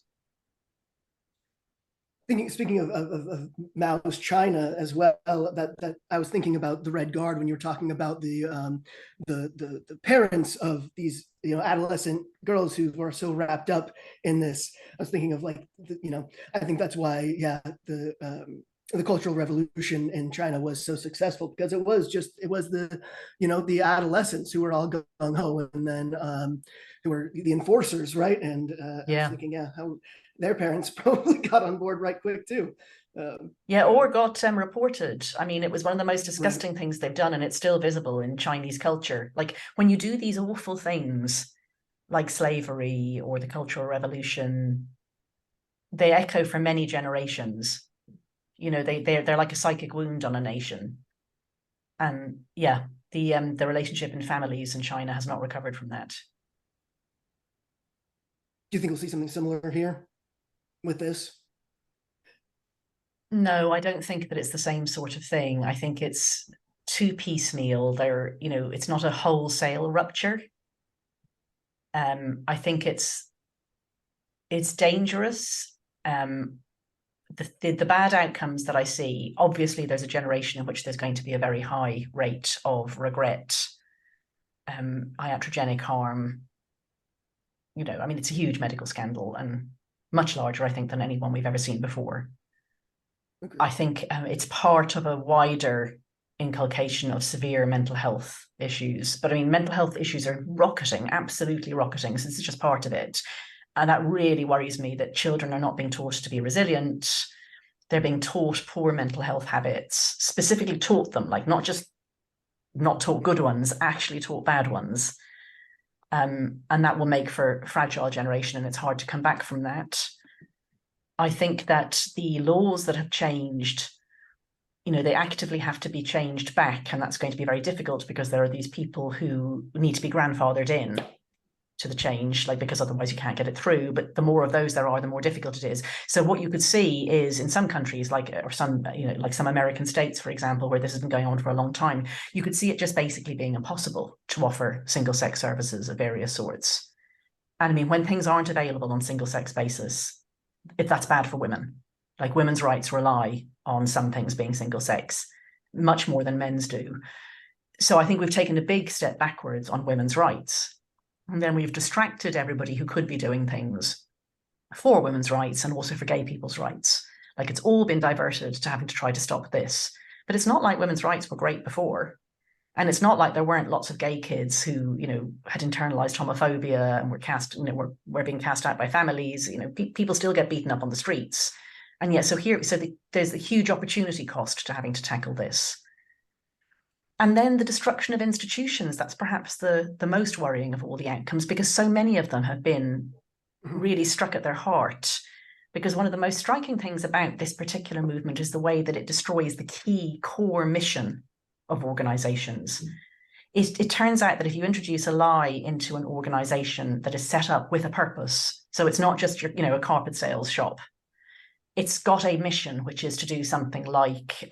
S1: Speaking of Mao's China as well, that I was thinking about the Red Guard when you were talking about the parents of these adolescent girls who were so wrapped up in this. I was thinking of I think that's why the Cultural Revolution in China was so successful, because it was the adolescents who were all gung ho, and then who were the enforcers, right? And I was thinking, how their parents probably got on board right quick too.
S3: Or got reported. I mean, it was one of the most disgusting things they've done, and it's still visible in Chinese culture. Like, when you do these awful things like slavery or the Cultural Revolution, they echo for many generations. They're like a psychic wound on a nation. And the relationship in families in China has not recovered from that.
S1: Do you think we'll see something similar here with this?
S3: No, I don't think that it's the same sort of thing. I think it's too piecemeal. It's not a wholesale rupture. I think it's dangerous. The bad outcomes that I see, obviously there's a generation in which there's going to be a very high rate of regret, iatrogenic harm. It's a huge medical scandal, and much larger, I think, than any one we've ever seen before. Okay. I think it's part of a wider inculcation of severe mental health issues. But mental health issues are rocketing, absolutely rocketing. So this is just part of it. And that really worries me, that children are not being taught to be resilient. They're being taught poor mental health habits, specifically taught them, like not taught good ones, actually taught bad ones. And that will make for a fragile generation, and it's hard to come back from that. I think that the laws that have changed, they actively have to be changed back, and that's going to be very difficult because there are these people who need to be grandfathered in to the change, because otherwise you can't get it through. But the more of those there are, the more difficult it is. So what you could see is, in some countries, like some American states, for example, where this has been going on for a long time, you could see it just basically being impossible to offer single-sex services of various sorts. And when things aren't available on single-sex basis, that's bad for women. Like, women's rights rely on some things being single-sex much more than men's do. So I think we've taken a big step backwards on women's rights. And then we've distracted everybody who could be doing things for women's rights and also for gay people's rights. Like, it's all been diverted to having to try to stop this. But it's not like women's rights were great before. And it's not like there weren't lots of gay kids who, had internalized homophobia and were being cast out by families. People still get beaten up on the streets. And yet, there's a huge opportunity cost to having to tackle this. And then the destruction of institutions, that's perhaps the most worrying of all the outcomes, because so many of them have been really struck at their heart. Because one of the most striking things about this particular movement is the way that it destroys the key core mission of organizations. It turns out that if you introduce a lie into an organization that is set up with a purpose, so it's not just a carpet sales shop, it's got a mission, which is to do something like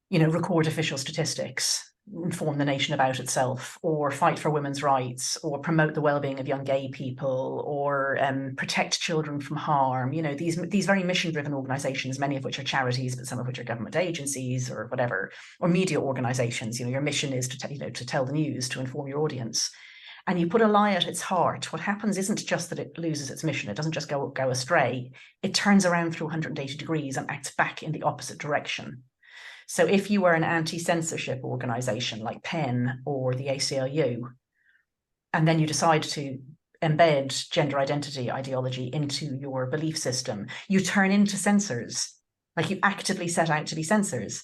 S3: record official statistics, inform the nation about itself, or fight for women's rights, or promote the well-being of young gay people, or protect children from harm. You know, these very mission-driven organizations, many of which are charities, but some of which are government agencies or whatever, or media organizations. You know, your mission is to tell the news, to inform your audience. And you put a lie at its heart, what happens isn't just that it loses its mission, it doesn't just go astray, it turns around through 180 degrees and acts back in the opposite direction. So if you were an anti-censorship organization like PEN or the ACLU, and then you decide to embed gender identity ideology into your belief system, you turn into censors, like you actively set out to be censors.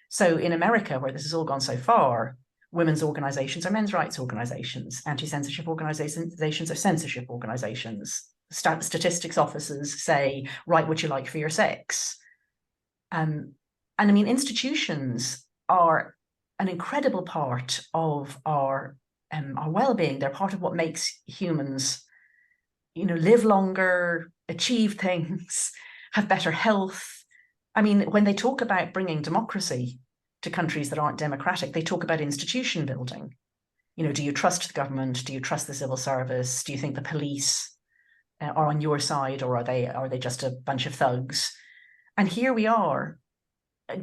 S3: So in America, where this has all gone so far, women's organizations are men's rights organizations, anti-censorship organizations are censorship organizations. Statistics officers say, write what you like for your sex. And I mean, institutions are an incredible part of our well-being. They're part of what makes humans, you know, live longer, achieve things, have better health. I mean, when they talk about bringing democracy to countries that aren't democratic, they talk about institution building. You know, do you trust the government? Do you trust the civil service? Do you think the police are on your side, or are they just a bunch of thugs? And here we are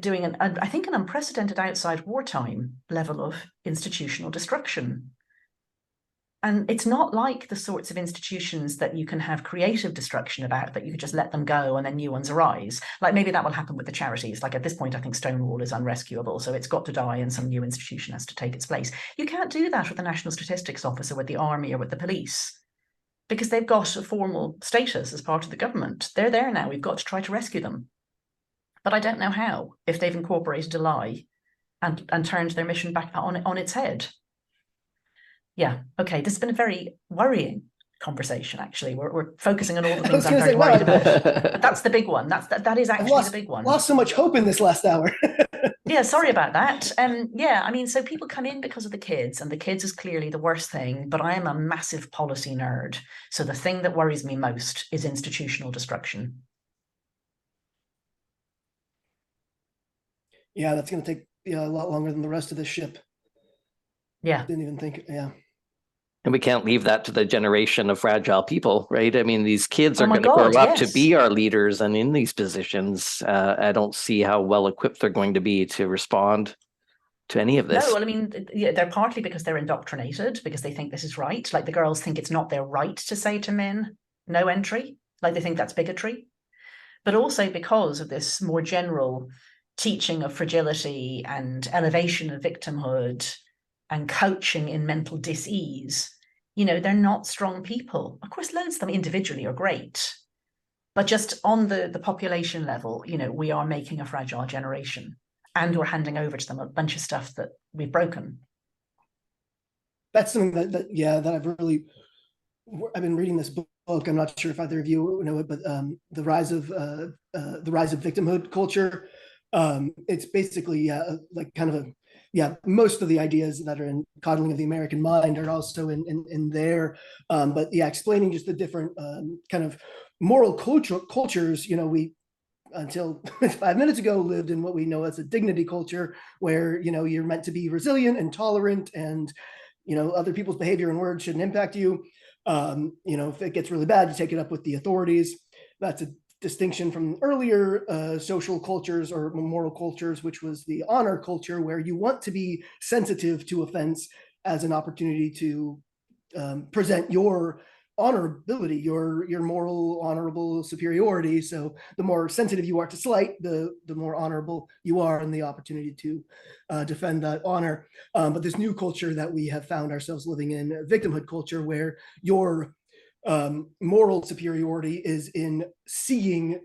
S3: doing I think an unprecedented outside wartime level of institutional destruction. And it's not like the sorts of institutions that you can have creative destruction about, that you could just let them go and then new ones arise. Like maybe that will happen with the charities. Like at this point, I think Stonewall is unrescuable, so it's got to die and some new institution has to take its place. You can't do that with the National Statistics Office or with the army or with the police, because they've got a formal status as part of the government. They're there now. We've got to try to rescue them. But I don't know how, if they've incorporated a lie and turned their mission back on its head. Yeah, okay, this has been a very worrying conversation, actually. We're focusing on all the things I'm very worried about. But that's the big one. That is actually the big one.
S1: Lost so much hope in this last hour.
S3: Yeah, sorry about that. Yeah, I mean, so people come in because of the kids, and the kids is clearly the worst thing, but I am a massive policy nerd. So the thing that worries me most is institutional destruction.
S1: Yeah, that's going to take a lot longer than the rest of this ship.
S3: Yeah.
S1: Didn't even think, yeah.
S2: And we can't leave that to the generation of fragile people, right? I mean, these kids are going to grow up to be our leaders and in these positions. I don't see how well equipped they're going to be to respond to any of this.
S3: No, well, I mean, they're partly because they're indoctrinated, because they think this is right. Like the girls think it's not their right to say to men, no entry. Like they think that's bigotry. But also because of this more general teaching of fragility and elevation of victimhood and coaching in mental dis-ease. You know, they're not strong people. Of course, loads of them individually are great, but just on the population level, you know, we are making a fragile generation, and we're handing over to them a bunch of stuff that we've broken. That's something that
S1: I've been reading this book. I'm not sure if either of you know it, but the rise of victimhood culture. It's basically like kind of most of the ideas that are in Coddling of the American Mind are also in there. But yeah, explaining just the different kind of moral cultures. You know, we until 5 minutes ago lived in what we know as a dignity culture, where, you know, you're meant to be resilient and tolerant, and, you know, other people's behavior and words shouldn't impact you. You know, if it gets really bad, you take it up with the authorities. That's a distinction from earlier social cultures or moral cultures, which was the honor culture, where you want to be sensitive to offense as an opportunity to present your honorability, your moral, honorable superiority. So the more sensitive you are to slight, the more honorable you are, and the opportunity to defend that honor. But this new culture that we have found ourselves living in, a victimhood culture, where your moral superiority is in seeing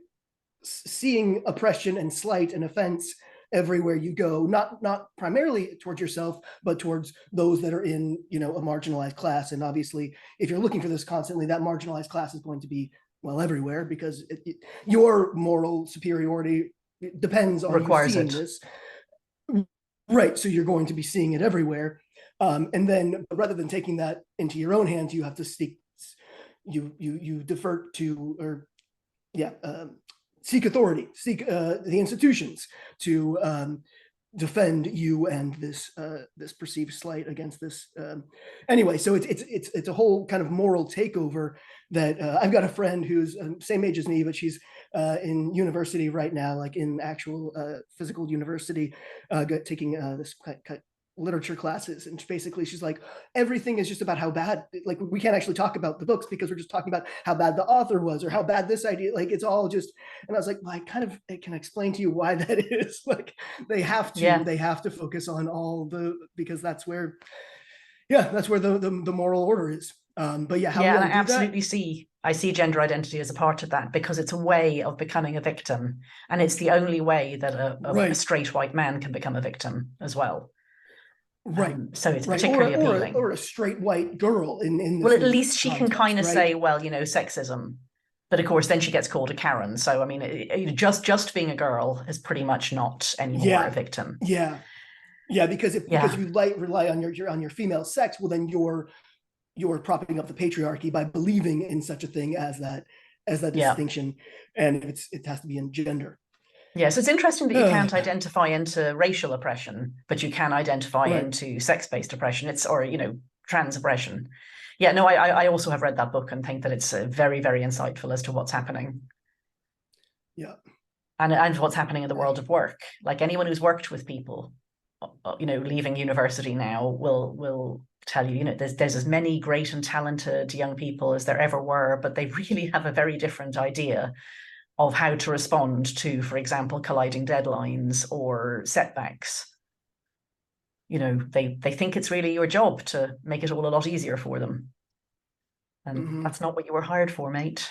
S1: oppression and slight and offense everywhere you go, not primarily towards yourself, but towards those that are in, you know, a marginalized class. And obviously, if you're looking for this constantly, that marginalized class is going to be, well, everywhere, because your moral superiority depends on you seeing this. Right, so you're going to be seeing it everywhere. And then rather than taking that into your own hands, you have to you defer to, or seek authority, seek the institutions to defend you and this this perceived slight against this. Anyway, so it's a whole kind of moral takeover that I've got a friend who's same age as me, but she's in university right now, like in actual physical university, taking this literature classes, and basically she's like, everything is just about how bad, like we can't actually talk about the books because we're just talking about how bad the author was or how bad this idea, like it's all just. And I was like, well, I can explain to you why that is. Like they have to focus on all the, because that's where the moral order is. But yeah, how
S3: yeah,
S1: will
S3: and
S1: I absolutely
S3: I see gender identity as a part of that, because it's a way of becoming a victim, and it's the only way that a straight white man can become a victim as well.
S1: Right.
S3: So it's particularly appealing.
S1: Or a straight white girl in this.
S3: Well, at least she can kind of say, well, sexism. But of course, then she gets called a Karen. So I mean, just being a girl is pretty much not anymore a victim.
S1: Yeah, because because you rely on your female sex, well, then you're propping up the patriarchy by believing in such a thing as that distinction, and it has to be in gender.
S3: Yeah, so it's interesting that you can't identify into racial oppression, but you can identify into sex-based oppression. Trans oppression. Yeah, no, I also have read that book and think that it's very, very insightful as to what's happening.
S1: Yeah.
S3: And what's happening in the world of work. Like anyone who's worked with people, leaving university now will tell you, there's as many great and talented young people as there ever were, but they really have a very different idea of how to respond to, for example, colliding deadlines or setbacks. They think it's really your job to make it all a lot easier for them. And that's not what you were hired for, mate.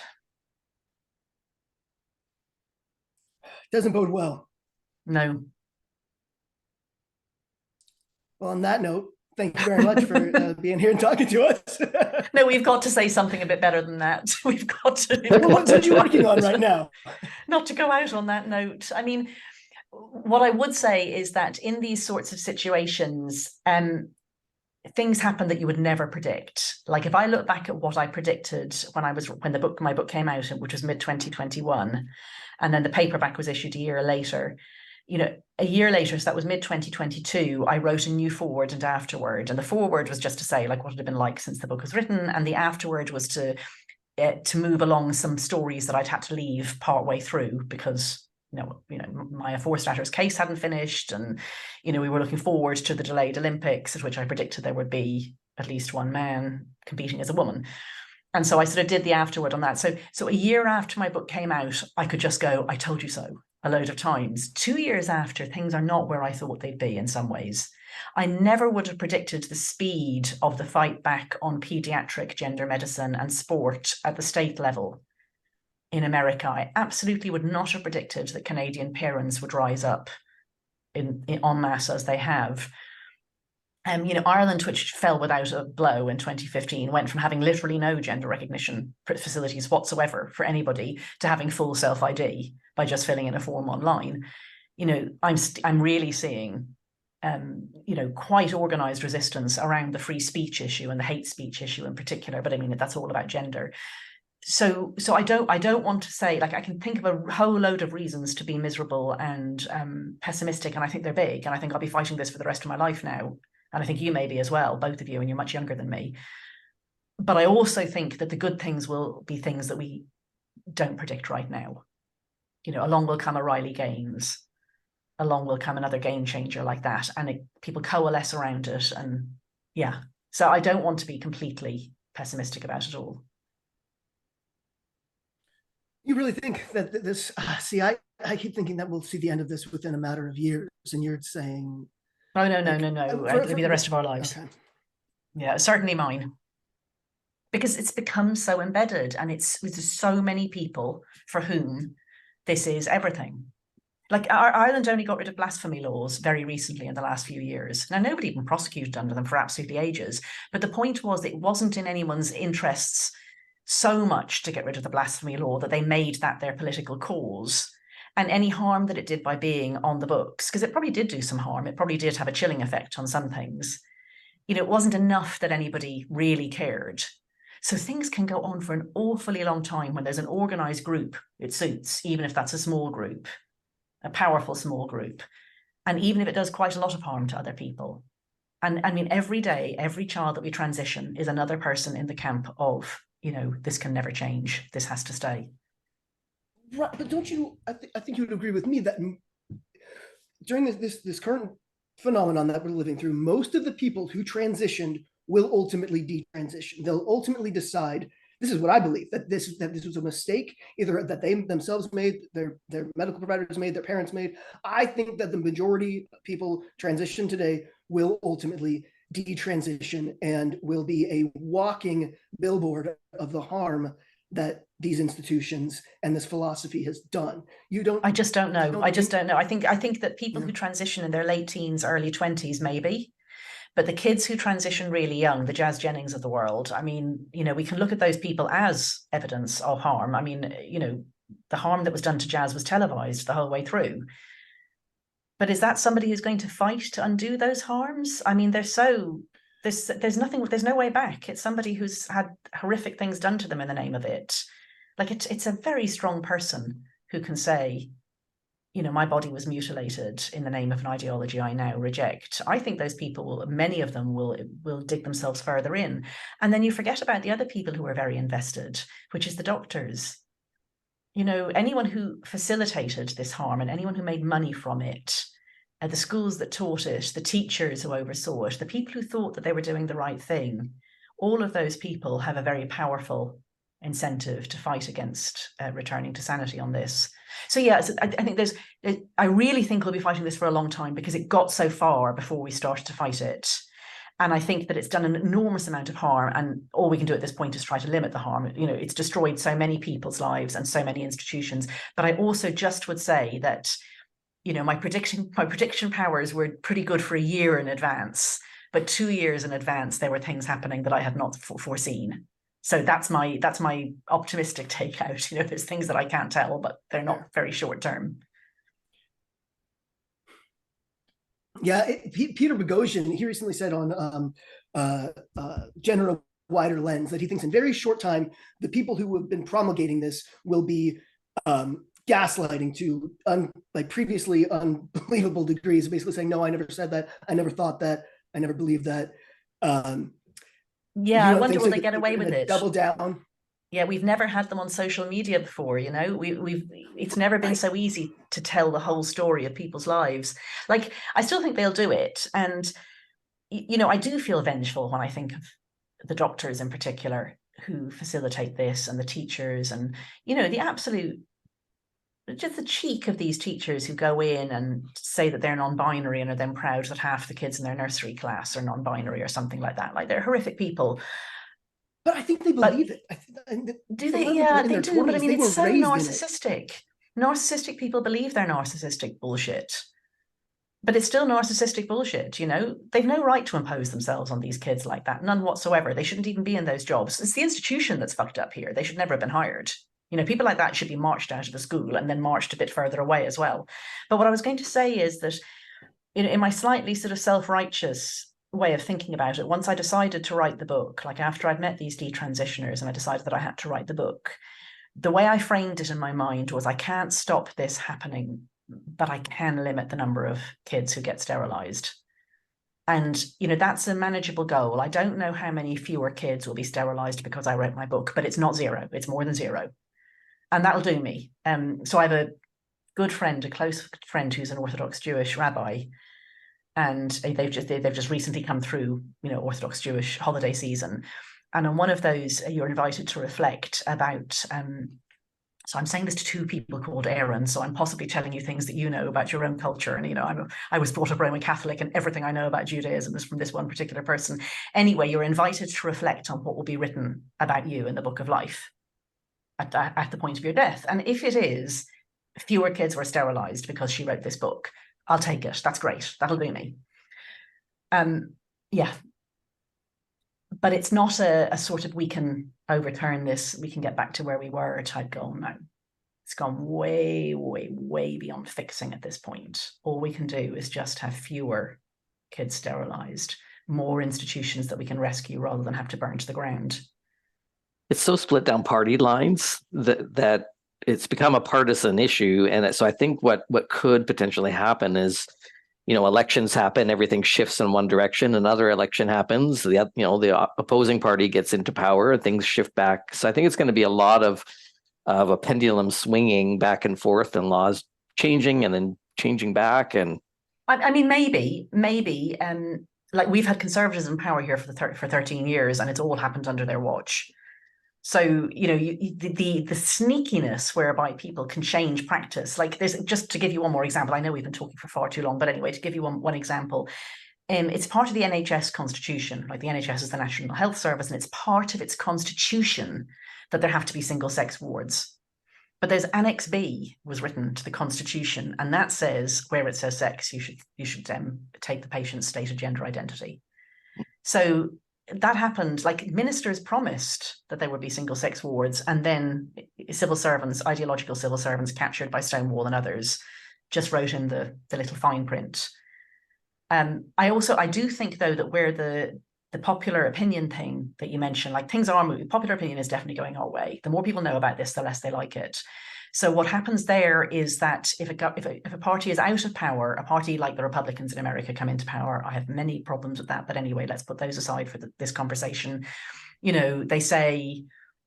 S1: Doesn't bode well.
S3: No.
S1: Well, on that note, thank you very much for being here and talking to us.
S3: No, we've got to say something a bit better than that. We've got to.
S1: What are you working on right now?
S3: Not to go out on that note. I mean, what I would say is that in these sorts of situations, things happen that you would never predict. Like if I look back at what I predicted when my book came out, which was mid-2021, and then the paperback was issued a year later. A year later, so that was mid-2022, I wrote a new foreword and afterword. And the foreword was just to say like what it had been like since the book was written, and the afterword was to move along some stories that I'd had to leave partway through because Maya Forstatter's case hadn't finished, and we were looking forward to the delayed Olympics, at which I predicted there would be at least one man competing as a woman. And so I sort of did the afterword on that. So a year after my book came out, I could just go, I told you so, a load of times. 2 years after, things are not where I thought they'd be in some ways. I never would have predicted the speed of the fight back on pediatric gender medicine and sport at the state level in America. I absolutely would not have predicted that Canadian parents would rise up in en masse as they have. Ireland, which fell without a blow in 2015, went from having literally no gender recognition facilities whatsoever for anybody to having full self-ID by just filling in a form online. I'm really seeing, quite organized resistance around the free speech issue and the hate speech issue in particular. But I mean, that's all about gender. So I don't want to say, like, I can think of a whole load of reasons to be miserable and pessimistic, and I think they're big, and I think I'll be fighting this for the rest of my life now. And I think you may be as well, both of you, and you're much younger than me. But I also think that the good things will be things that we don't predict right now. Along will come a Riley Gaines. Along will come another game changer like that. And people coalesce around it. And yeah, so I don't want to be completely pessimistic about it all.
S1: You really think that this, I keep thinking that we'll see the end of this within a matter of years. And you're saying...
S3: No. It'll be the rest of our lives.
S1: Okay.
S3: Yeah, certainly mine. Because it's become so embedded, and it's so many people for whom this is everything. Like Ireland only got rid of blasphemy laws very recently in the last few years. Now, nobody had been prosecuted under them for absolutely ages. But the point was that it wasn't in anyone's interests so much to get rid of the blasphemy law that they made that their political cause. And any harm that it did by being on the books, because it probably did do some harm, it probably did have a chilling effect on some things. It wasn't enough that anybody really cared. So things can go on for an awfully long time when there's an organized group it suits, even if that's a small group, a powerful small group, And even if it does quite a lot of harm to other people. And I mean, every day, every child that we transition is another person in the camp of, this can never change. This has to stay.
S1: Right, but don't you, I think you would agree with me that during this current phenomenon that we're living through, most of the people who transitioned will ultimately detransition. They'll ultimately decide, this is what I believe, that this was a mistake, either that they themselves made, their medical providers made, their parents made. I think that the majority of people transition today will ultimately detransition and will be a walking billboard of the harm that these institutions and this philosophy has done.
S3: I just don't know. I think that people who transition in their late teens, early 20s, maybe. But the kids who transition really young, the Jazz Jennings of the world, I mean, we can look at those people as evidence of harm. I mean, the harm that was done to Jazz was televised the whole way through. But is that somebody who's going to fight to undo those harms? I mean, there's no way back. It's somebody who's had horrific things done to them in the name of it. Like it's a very strong person who can say, my body was mutilated in the name of an ideology I now reject. I think those people, many of them will dig themselves further in. And then you forget about the other people who are very invested, which is the doctors. Anyone who facilitated this harm and anyone who made money from it, the schools that taught it, the teachers who oversaw it, the people who thought that they were doing the right thing, all of those people have a very powerful incentive to fight against returning to sanity on this. So yeah, I think I really think we'll be fighting this for a long time because it got so far before we started to fight it. And I think that it's done an enormous amount of harm, and all we can do at this point is try to limit the harm. It's destroyed so many people's lives and so many institutions. But I also just would say that, my prediction powers were pretty good for a year in advance, but 2 years in advance, there were things happening that I had not foreseen. So that's my optimistic takeout. There's things that I can't tell, but they're not very short term.
S1: Yeah, Peter Boghossian, he recently said on Gender a Wider Lens that he thinks in very short time, the people who have been promulgating this will be gaslighting to previously unbelievable degrees, basically saying, no, I never said that, I never thought that, I never believed that.
S3: I wonder will they get away with it?
S1: Double down.
S3: Yeah, we've never had them on social media before, it's never been so easy to tell the whole story of people's lives. Like, I still think they'll do it. And, I do feel vengeful when I think of the doctors in particular who facilitate this, and the teachers, and, just the cheek of these teachers who go in and say that they're non-binary and are then proud that half the kids in their nursery class are non-binary or something like that. Like, they're horrific people.
S1: But I think they believe it.
S3: Do they? Yeah, they do. But I mean, it's so narcissistic. Narcissistic people believe they're narcissistic bullshit. But it's still narcissistic bullshit, They've no right to impose themselves on these kids like that. None whatsoever. They shouldn't even be in those jobs. It's the institution that's fucked up here. They should never have been hired. People like that should be marched out of the school and then marched a bit further away as well. But what I was going to say is that in my slightly sort of self-righteous way of thinking about it, once I decided to write the book, like after I'd met these detransitioners and I decided that I had to write the book, the way I framed it in my mind was, I can't stop this happening, but I can limit the number of kids who get sterilized. And, that's a manageable goal. I don't know how many fewer kids will be sterilized because I wrote my book, but it's not zero. It's more than zero. And that'll do me. So I have a good friend, a close friend who's an Orthodox Jewish rabbi, and they've just recently come through, Orthodox Jewish holiday season. And on one of those, you're invited to reflect about. So I'm saying this to two people called Aaron. So I'm possibly telling you things that you know about your own culture. And I was brought up Roman Catholic, and everything I know about Judaism is from this one particular person. Anyway, you're invited to reflect on what will be written about you in the Book of Life at the point of your death. And if it is, fewer kids were sterilized because she wrote this book, I'll take it. That's great. That'll do me. Yeah. But it's not a sort of, we can overturn this, we can get back to where we were type goal. No. It's gone way, way, way beyond fixing at this point. All we can do is just have fewer kids sterilized, more institutions that we can rescue rather than have to burn to the ground.
S2: It's so split down party lines that it's become a partisan issue. And so I think what could potentially happen is elections happen, everything shifts in one direction. Another election happens, the opposing party gets into power, things shift back. So I think it's going to be a lot of a pendulum swinging back and forth, and laws changing and then changing back. And
S3: I mean, maybe, like we've had conservatives in power here for 13 years, and it's all happened under their watch. So, the sneakiness whereby people can change practice, like there's, just to give you one more example, I know we've been talking for far too long, but anyway, to give you one example, it's part of the NHS constitution, like the NHS is the National Health Service, and it's part of its constitution that there have to be single-sex wards. But there's Annex B was written to the constitution, and that says, where it says sex, you should take the patient's stated gender identity. So that happened, like ministers promised that there would be single-sex wards, and then civil servants, ideological civil servants captured by Stonewall and others, just wrote in the little fine print. I do think, though, that where the popular opinion thing that you mentioned, like things are moving, popular opinion is definitely going our way. The more people know about this, the less they like it. So what happens there is that if a party is out of power, a party like the Republicans in America come into power, I have many problems with that, but anyway, let's put those aside for this conversation. They say,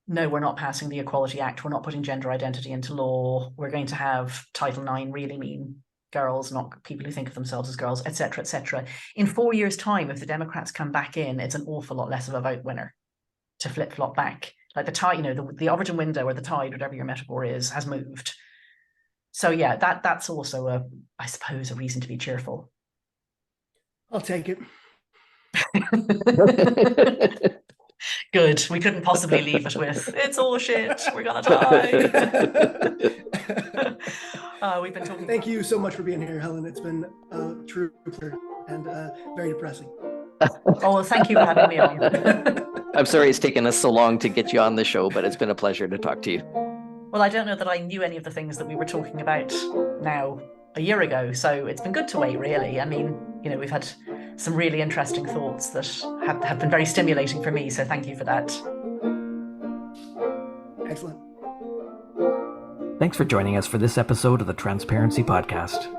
S3: no, we're not passing the Equality Act, we're not putting gender identity into law, we're going to have Title IX really mean girls, not people who think of themselves as girls, etc., etc. In 4 years' time, if the Democrats come back in, it's an awful lot less of a vote winner to flip-flop back. Like the tide, the Overton window or the tide, whatever your metaphor is, has moved. So yeah, that's also I suppose, a reason to be cheerful.
S1: I'll take it.
S3: Good. We couldn't possibly leave it with, it's all shit, we're gonna die. We've been talking.
S1: Thank you so much for being here, Helen. It's been a true pleasure and very depressing.
S3: Oh, well, thank you for having me on.
S2: I'm sorry it's taken us so long to get you on the show, but it's been a pleasure to talk to you.
S3: Well, I don't know that I knew any of the things that we were talking about now a year ago, so it's been good to wait, really. I mean, we've had some really interesting thoughts that have been very stimulating for me, so thank you for that.
S1: Excellent.
S2: Thanks for joining us for this episode of the Transparency Podcast.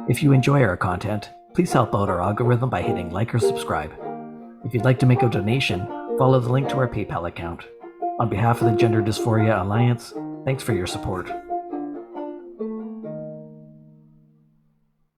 S2: If you enjoy our content, please help out our algorithm by hitting like or subscribe. If you'd like to make a donation, follow the link to our PayPal account. On behalf of the Gender Dysphoria Alliance, thanks for your support.